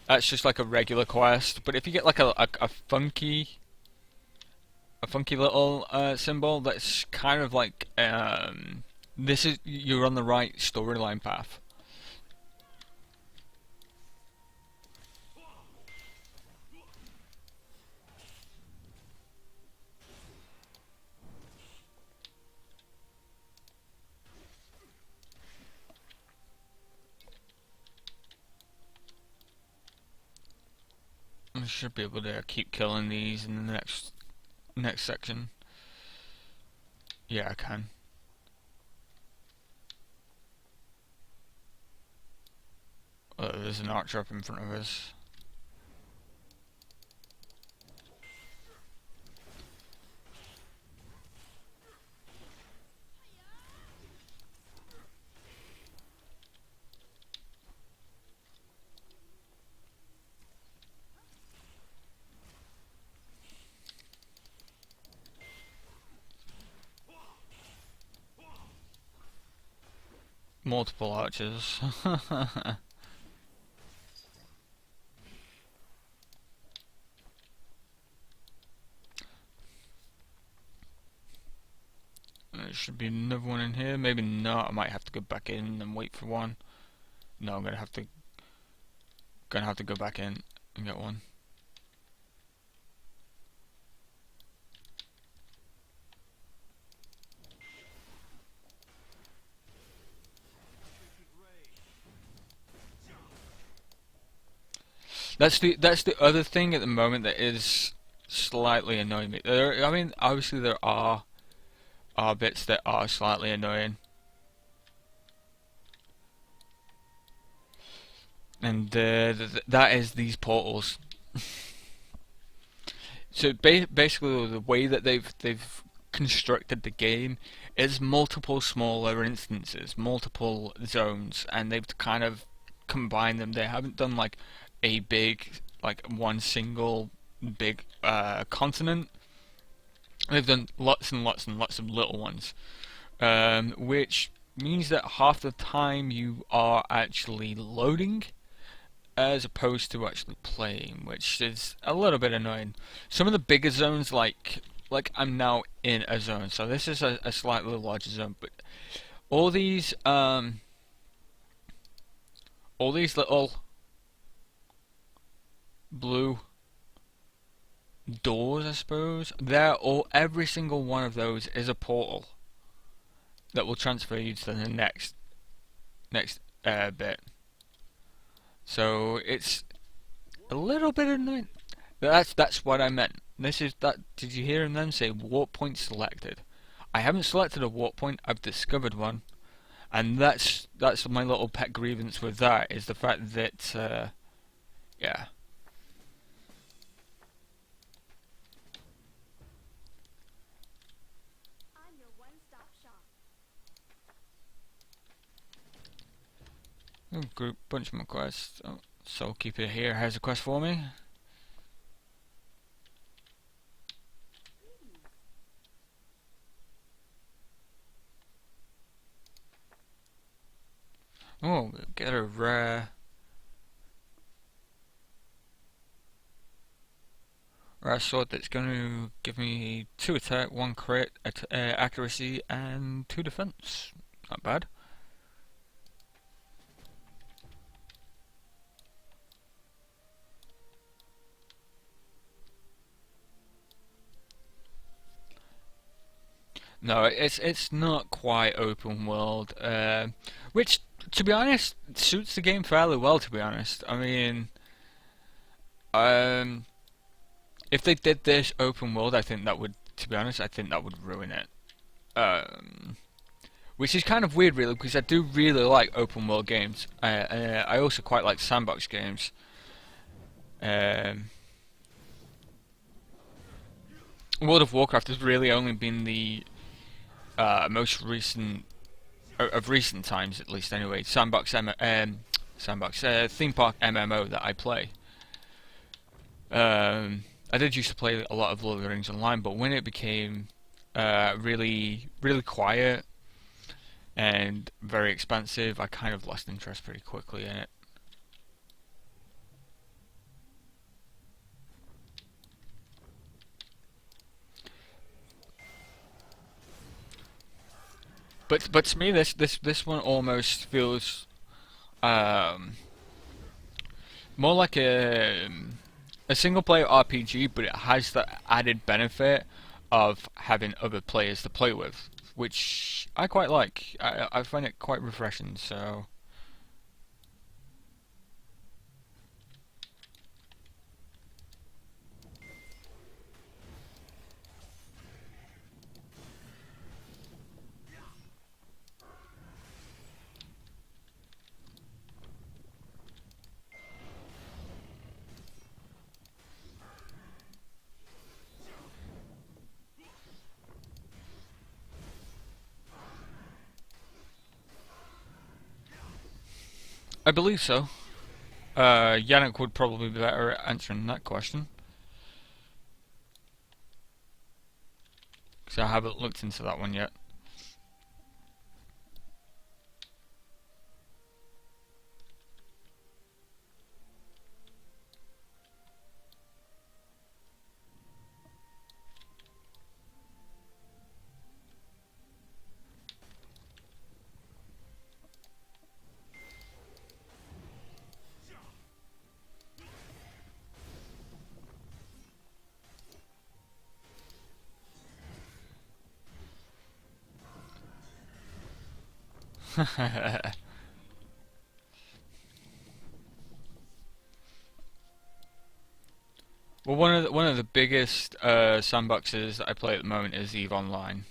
that's just like a regular quest. But if you get like a funky little symbol, that's kind of like this is you're on the right storyline path. I should be able to keep killing these in the next section. Yeah, I can. There's an archer up in front of us. Multiple archers. There should be another one in here. Maybe not. I might have to go back in and wait for one. No, I'm gonna have to go back in and get one. That's the other thing at the moment that is slightly annoying me. I mean, obviously there are bits that are slightly annoying, and that is these portals. So basically, the way that they've constructed the game is multiple smaller instances, multiple zones, and they've kind of combined them. They haven't done like a big, like one single big continent. They've done lots and lots and lots of little ones, which means that half the time you are actually loading as opposed to actually playing, which is a little bit annoying. Some of the bigger zones, like I'm now in a zone, so this is a slightly larger zone, but all these little blue doors, I suppose, every single one of those is a portal that will transfer you to the next bit. So it's a little bit annoying. That's what I meant. This is that. Did you hear him then say warp point selected? I haven't selected a warp point. I've discovered one, and that's my little pet grievance with that, is the fact that yeah. I'm your one-stop shop. Group bunch more quests. Oh, Soulkeeper here has a quest for me. Oh, we'll get a rare sword that's going to give me 2 attack, 1 crit, accuracy, and 2 defense. Not bad. No, it's not quite open world, which, to be honest, suits the game fairly well. To be honest, I mean, if they did this open world, I think that would, to be honest, I think that would ruin it. Which is kind of weird, really, because I do really like open world games. I also quite like sandbox games. World of Warcraft has really only been the most recent of recent times, at least anyway, theme park MMO that I play. I did used to play a lot of Lord of the Rings Online, but when it became really quiet and very expensive, I kind of lost interest pretty quickly in it. But to me, this one almost feels more like a single player RPG, but it has the added benefit of having other players to play with, which I quite like. I find it quite refreshing. So. I believe so. Yannick would probably be better at answering that question, because I haven't looked into that one yet. Well, one of the biggest sandboxes that I play at the moment is EVE Online.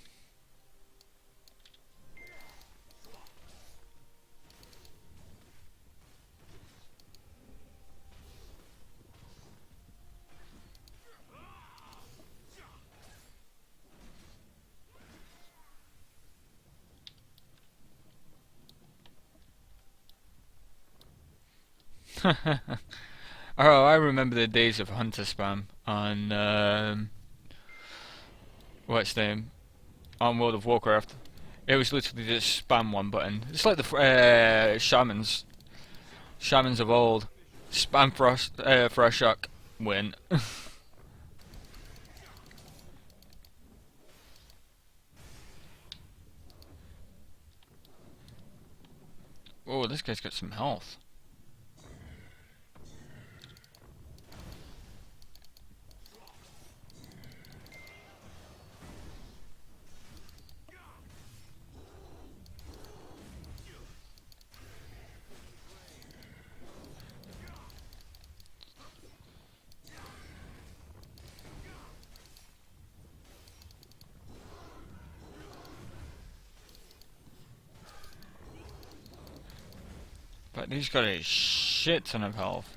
Oh, I remember the days of Hunter spam on what's the name on World of Warcraft. It was literally just spam one button. It's like the shamans of old. Spam for a shock, win. Oh, this guy's got some health. But he's got a shit ton of health.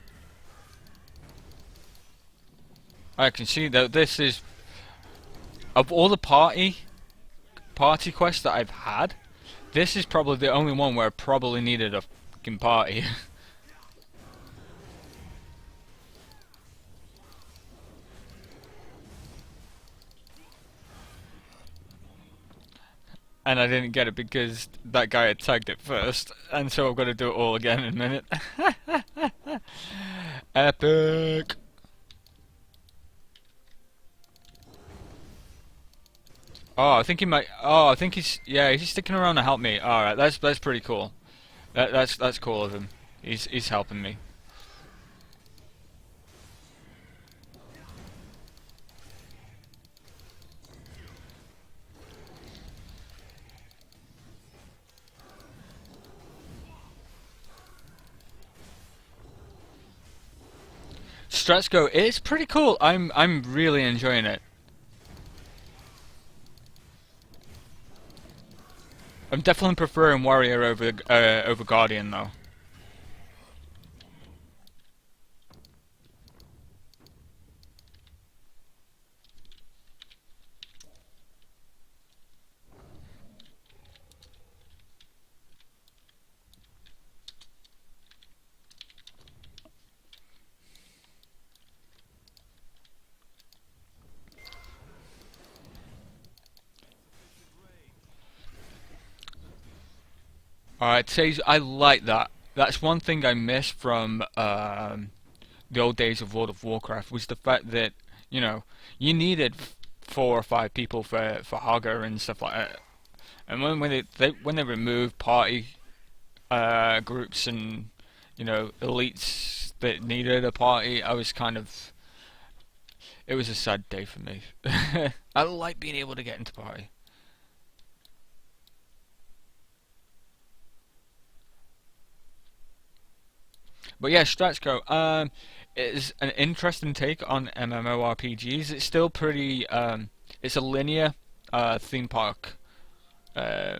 I can see that this is, of all the party quests that I've had, this is probably the only one where I probably needed a fucking party. And I didn't get it because that guy had tagged it first, and so I've got to do it all again in a minute. Epic! Oh, I think he might. Oh, I think he's. Yeah, he's sticking around to help me. All right, that's pretty cool. That's cool of him. He's helping me. Strats Go. It's pretty cool. I'm really enjoying it. I'm definitely preferring Warrior over Guardian though. Alright, Sage, I like that. That's one thing I miss from the old days of World of Warcraft, was the fact that, you know, you needed 4 or 5 people for Haga and stuff like that. And when they removed party groups and, you know, elites that needed a party, I was kind of, it was a sad day for me. I like being able to get into party. But yeah, Strats Go is an interesting take on MMORPGs. It's still pretty. It's a linear theme park uh,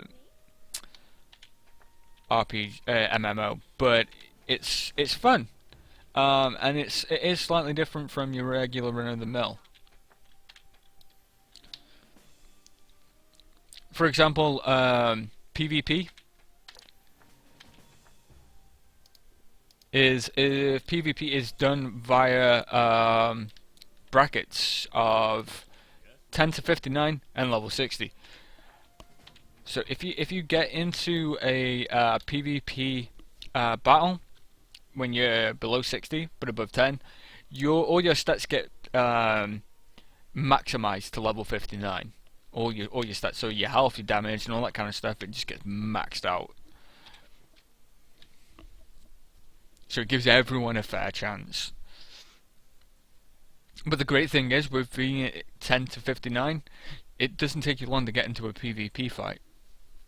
RPG MMO, but it's fun, and it is slightly different from your regular run of the mill. For example, PvP is if PvP is done via brackets of 10 to 59 and level 60. So if you get into a PvP battle when you're below 60 but above 10, all your stats get maximized to level 59. All your stats, so your health, your damage, and all that kind of stuff, it just gets maxed out. So it gives everyone a fair chance. But the great thing is, with being at 10 to 59, it doesn't take you long to get into a PvP fight.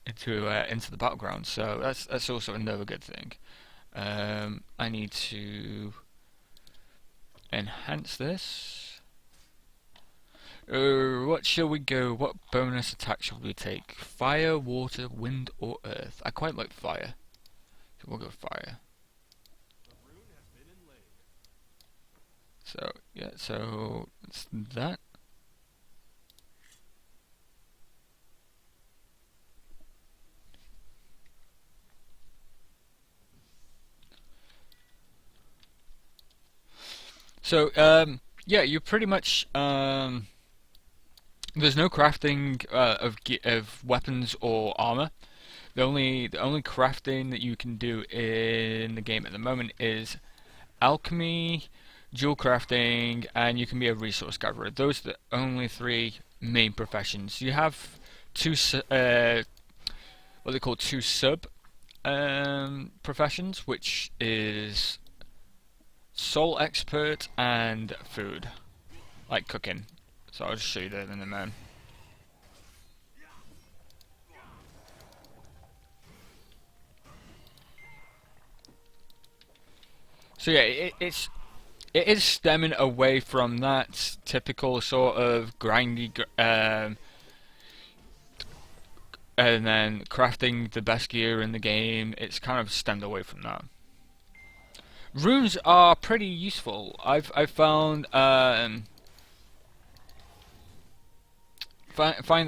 into the battleground. So that's also another good thing. I need to enhance this. What shall we go? What bonus attack shall we take? Fire, water, wind, or earth? I quite like fire. So we'll go fire. The rune has been inlaid. So yeah, so it's that. So yeah, you pretty much there's no crafting of weapons or armor. The only crafting that you can do in the game at the moment is alchemy, jewel crafting, and you can be a resource gatherer. Those are the only three main professions. You have what they call two sub professions, which is soul expert and food, like cooking. So I'll just show you that in a moment. So yeah, it is stemming away from that typical sort of grindy, and then crafting the best gear in the game. It's kind of stemmed away from that. Runes are pretty useful. I've found find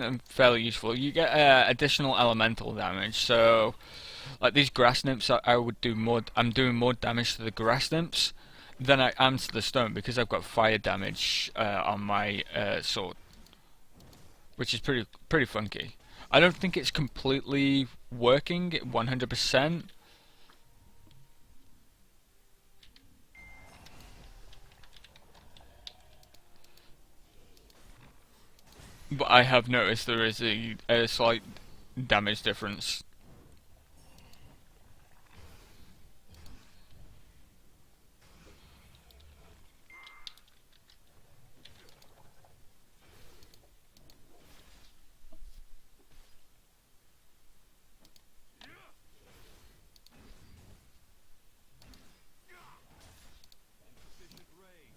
them fairly useful. You get additional elemental damage. So like these grass nymphs, I would do more. I'm doing more damage to the grass nymphs than I am to the stone because I've got fire damage on my sword, which is pretty funky. I don't think it's completely working 100%. But I have noticed there is a slight damage difference. Insufficient rage.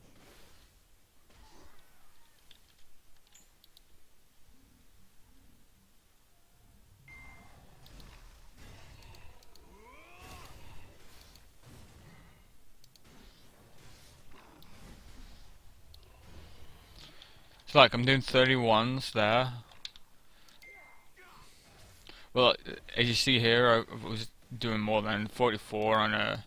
It's like I'm doing 31s there. Well, as you see here, I was doing more than 44 on a.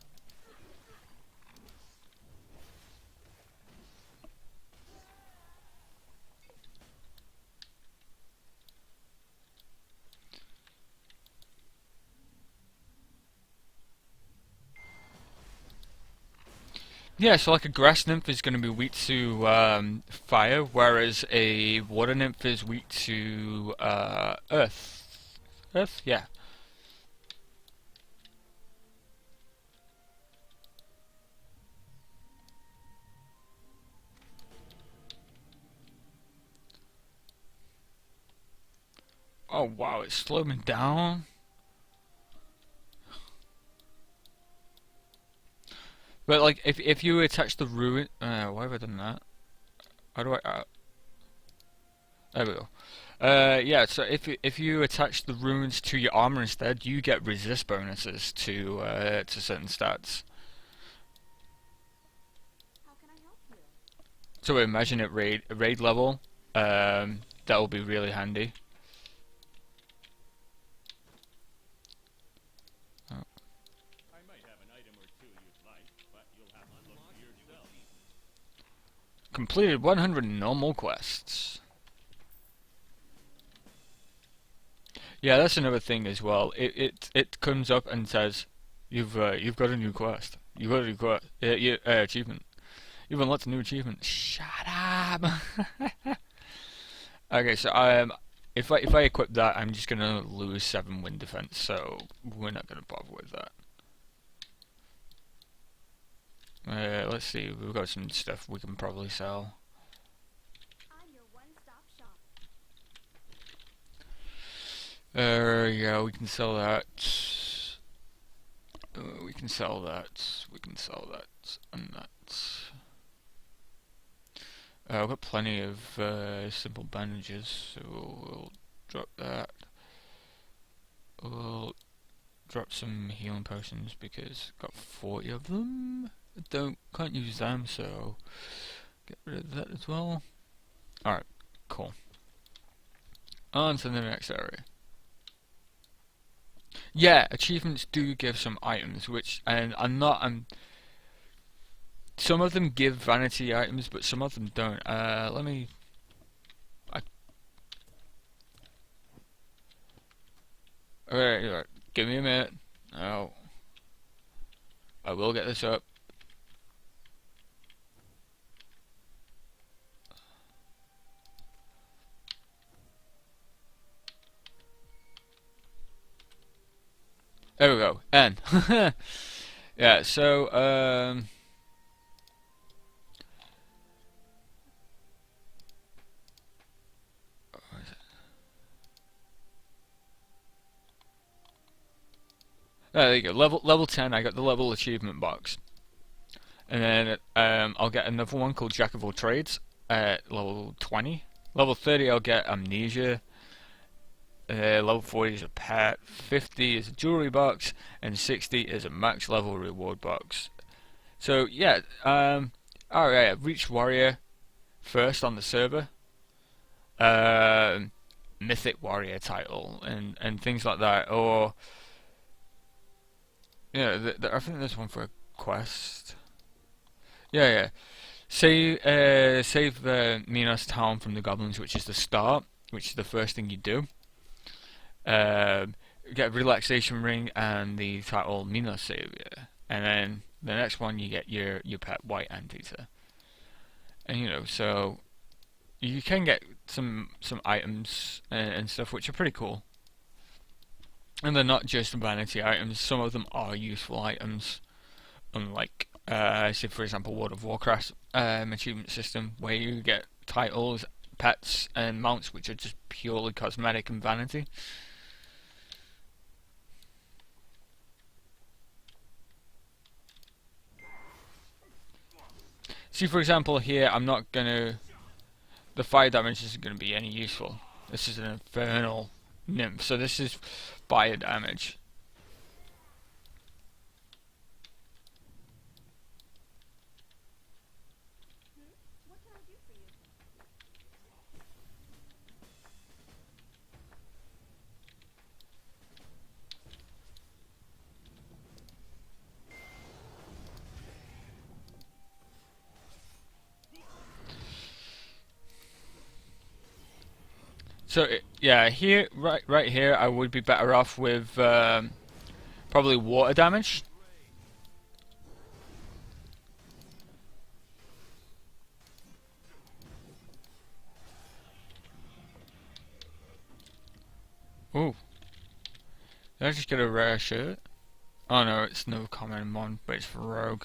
Yeah, so like a grass nymph is going to be weak to fire, whereas a water nymph is weak to earth. Earth, yeah. Oh wow, it slowed me down. But like, if you attach the ruin, why have I done that? How do I? There we go. Yeah. So if you attach the runes to your armor instead, you get resist bonuses to certain stats. How can I help you? So imagine at raid level, that will be really handy. I might have an item or two you'd like, but you'll have to look for yourself. Completed 100 normal quests. Yeah, that's another thing as well. It comes up and says, you've got a new quest. You've got a new quest. Achievement. You've unlocked a new achievement. Shut up. Okay, so if I equip that, I'm just gonna lose 7 wind defense. So we're not gonna bother with that. Let's see. We've got some stuff we can probably sell. I'm your one-stop shop. Yeah, we can sell that. We can sell that. We can sell that and that. I've got plenty of simple bandages, so we'll drop that. We'll drop some healing potions because I've got 40 of them. Can't use them, so get rid of that as well. Alright, cool. On to the next area. Yeah, achievements do give some items, and some of them give vanity items, but some of them don't. Let me. Alright, give me a minute. Oh, I will get this up. There we go. N. Yeah. So there you go. Level 10. I got the level achievement box, and then I'll get another one called Jack of all trades at level 20. Level 30, I'll get amnesia. Level 40 is a pet, 50 is a jewelry box, and 60 is a max level reward box. So yeah, alright, reach warrior first on the server, mythic warrior title, and things like that. Or yeah, I think there's one for a quest. Yeah. Save Minos town from the goblins, which is the start, which is the first thing you do. Get a relaxation ring and the title Minos Savior, and then the next one you get your pet White Anteater, and so you can get some items and stuff which are pretty cool, and they're not just vanity items. Some of them are useful items, unlike say for example World of Warcraft achievement system, where you get titles, pets, and mounts which are just purely cosmetic and vanity. See, for example, here the fire damage isn't gonna be any useful. This is an infernal nymph, so this is fire damage. What can I do for you? So yeah, here, right here, I would be better off with probably water damage. Ooh, did I just get a rare shirt? Oh no, it's no common mon, but it's for rogue.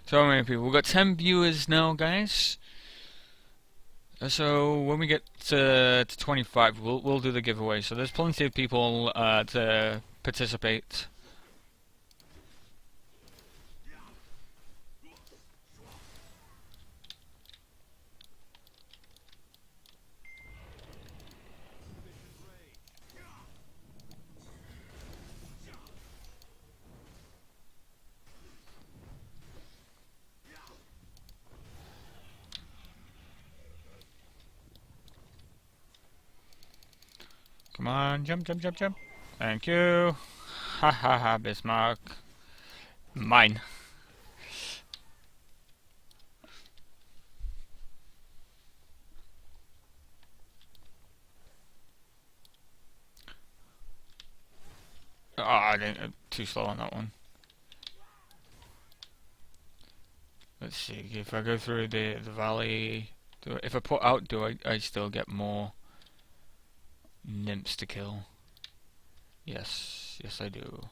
So many people. We've got 10 viewers now, guys. So when we get to 25, we'll do the giveaway. So there's plenty of people to participate. Come on, jump. Thank you. Ha ha ha, Bismarck. Mine. Oh, I didn't. Too slow on that one. Let's see. If I go through the valley, if I put out, do I still get more? nymphs to kill. Yes, yes I do.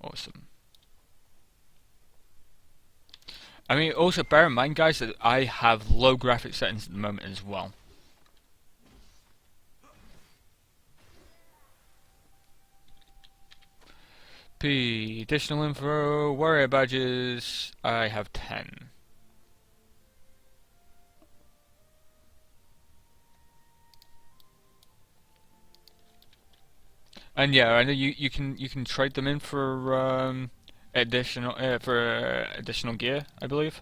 Awesome. I mean, also bear in mind, guys, that I have low graphic settings at the moment as well. P. Additional info. Warrior badges. I have 10. And yeah, I know you can trade them in for additional gear, I believe.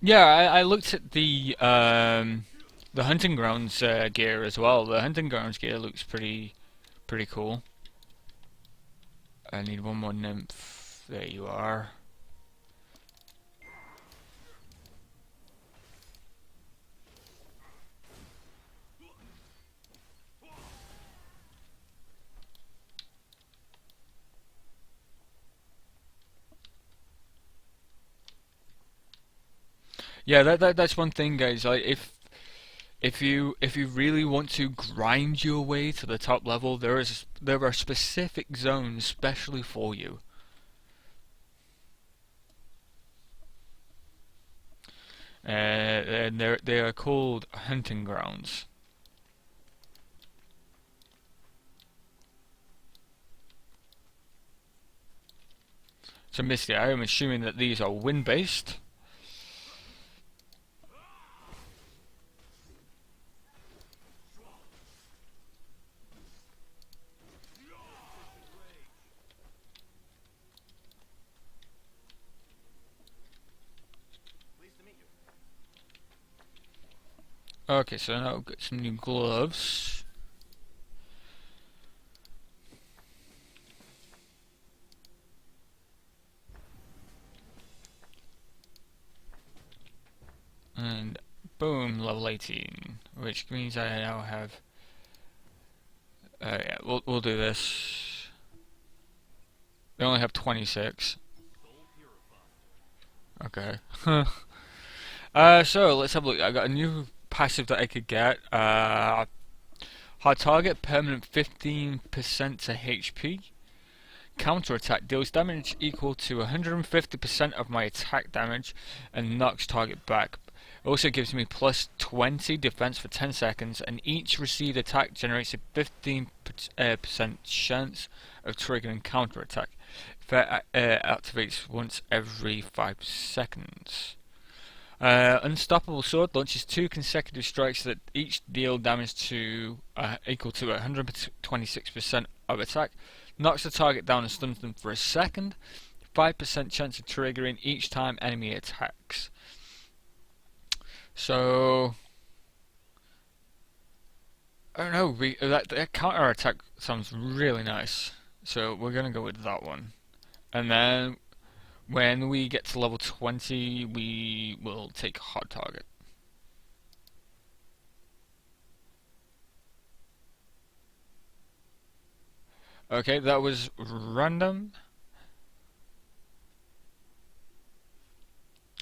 Yeah, I looked at the hunting grounds gear as well. The hunting grounds gear looks pretty cool. I need one more nymph. There you are. Yeah, that's one thing, guys. Like if you really want to grind your way to the top level, there are specific zones specially for you. And they are called hunting grounds. So Misty, I am assuming that these are wind based. Pleased to meet you. Okay, so now I've got some new gloves. And boom, level 18, which means I now have. Yeah, we'll do this. They only have 26. Okay. So let's have a look. I got a new passive that I could get. Hard target, permanent 15% to HP. Counter attack deals damage equal to 150% of my attack damage and knocks target back. It also gives me plus 20 defense for 10 seconds, and each received attack generates a 15% chance of triggering counter attack. That activates once every 5 seconds. Unstoppable Sword launches 2 consecutive strikes that each deal damage to equal to 126% of attack. Knocks the target down and stuns them for a second. 5% chance of triggering each time enemy attacks. So I don't know. That counter attack sounds really nice. So we're gonna go with that one. And then when we get to level 20, we will take hard target. Okay, that was random.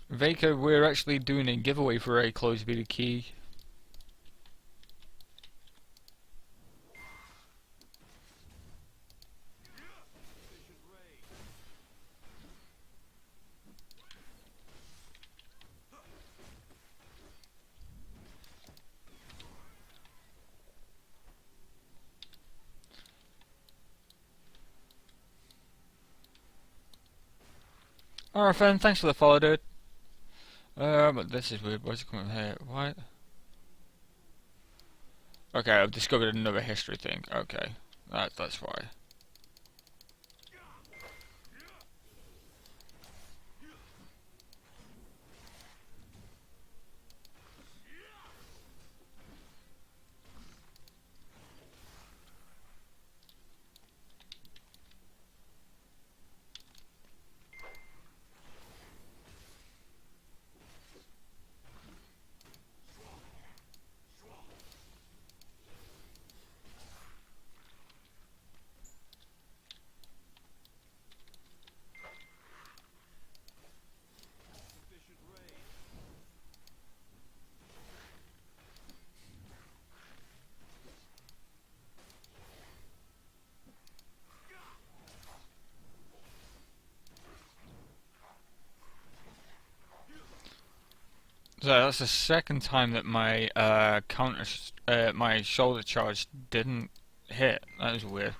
Veka, we're actually doing a giveaway for a closed beta key. Alright, friend, thanks for the follow, dude. But this is weird. What's it coming here? What? Okay, I've discovered another history thing. Okay, that's why. So that's the second time that my my shoulder charge didn't hit. That was weird.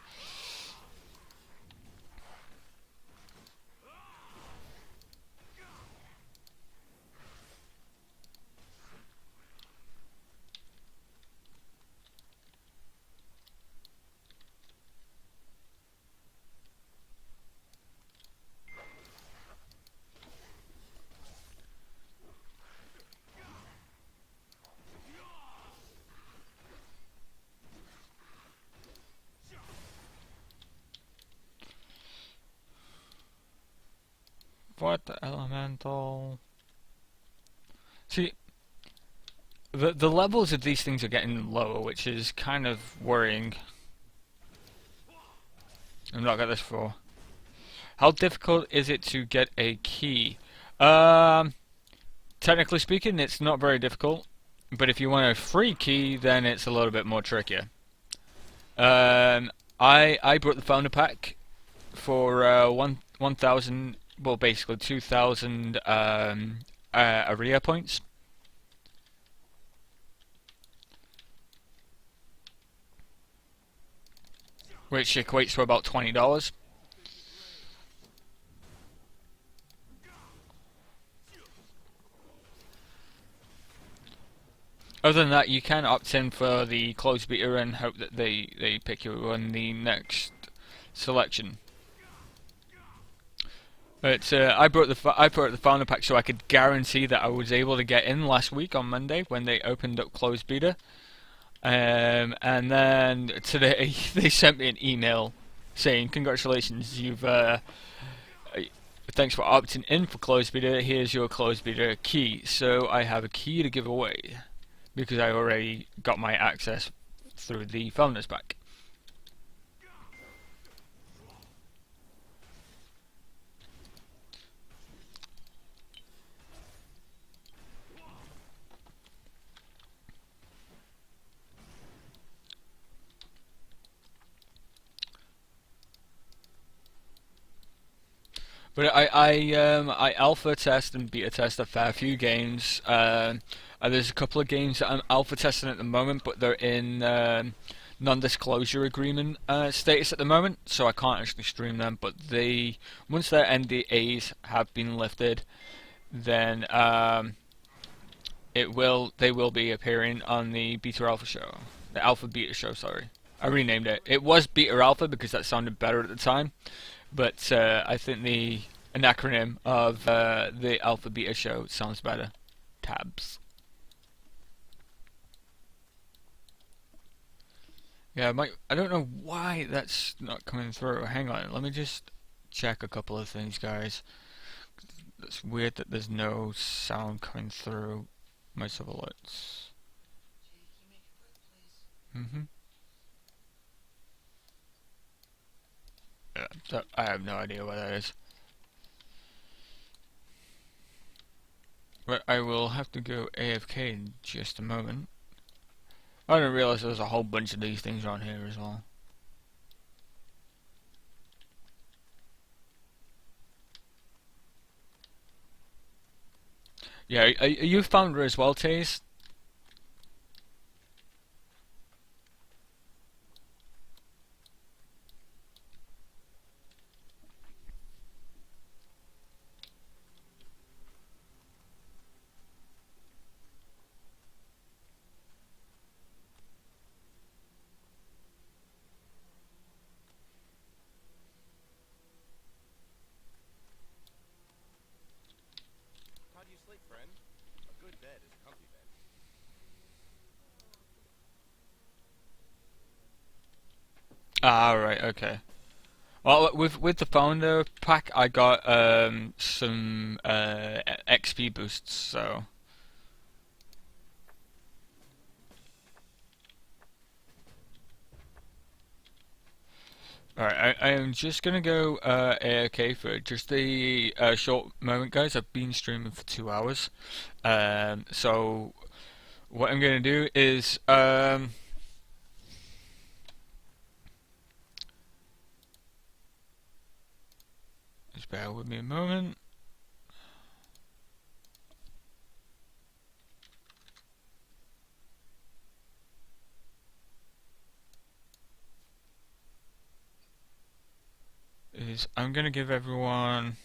What the elemental? See, the levels of these things are getting lower, which is kind of worrying. I've not got this for. How difficult is it to get a key? Technically speaking, it's not very difficult. But if you want a free key, then it's a little bit more trickier. I brought the founder pack for 1,000, well, basically 2,000 area points. Which equates to about $20. Other than that, you can opt in for the closed beta and hope that they pick you on the next selection. But I brought the founder pack so I could guarantee that I was able to get in last week on Monday when they opened up closed beta. And then today they sent me an email saying, "Congratulations, you've thanks for opting in for closed beta. Here's your closed beta key." So I have a key to give away because I already got my access through the founders pack. But I alpha test and beta test a fair few games. There's a couple of games that I'm alpha testing at the moment, but they're in non-disclosure agreement status at the moment, so I can't actually stream them. But once their NDAs have been lifted, then they will be appearing on the Beta Alpha show, the Alpha Beta show. Sorry, I renamed it. It was Beta Alpha because that sounded better at the time. But I think an acronym of the Alpha Beta show sounds better. Tabs. Yeah, I don't know why that's not coming through. Hang on, let me just check a couple of things, guys. It's weird that there's no sound coming through my sub alerts. Yeah, I have no idea what that is. But I will have to go AFK in just a moment. I didn't realize there was a whole bunch of these things on here as well. Yeah, are you founder as well, Taze? How do you sleep, friend? A good bed is a comfy bed. Ah, right, okay. Well, with the founder pack, I got some XP boosts, so. Alright, I am just gonna go AFK for just a short moment, guys. I've been streaming for 2 hours. So what I'm gonna do is just bear with me a moment. is I'm going to give everyone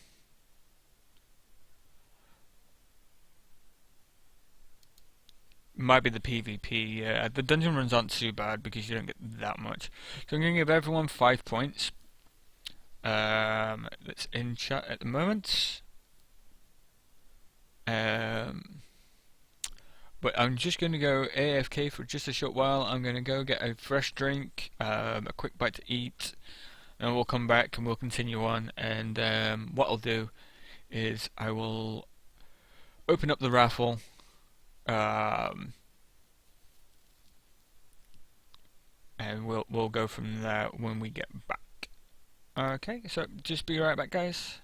might be the PvP. The dungeon runs aren't too bad because you don't get that much. So I'm going to give everyone 5 points. That's in chat at the moment. But I'm just going to go AFK for just a short while. I'm going to go get a fresh drink, a quick bite to eat, and we'll come back and we'll continue on. And what I'll do is I will open up the raffle. And we'll go from there when we get back. Okay, so just be right back, guys.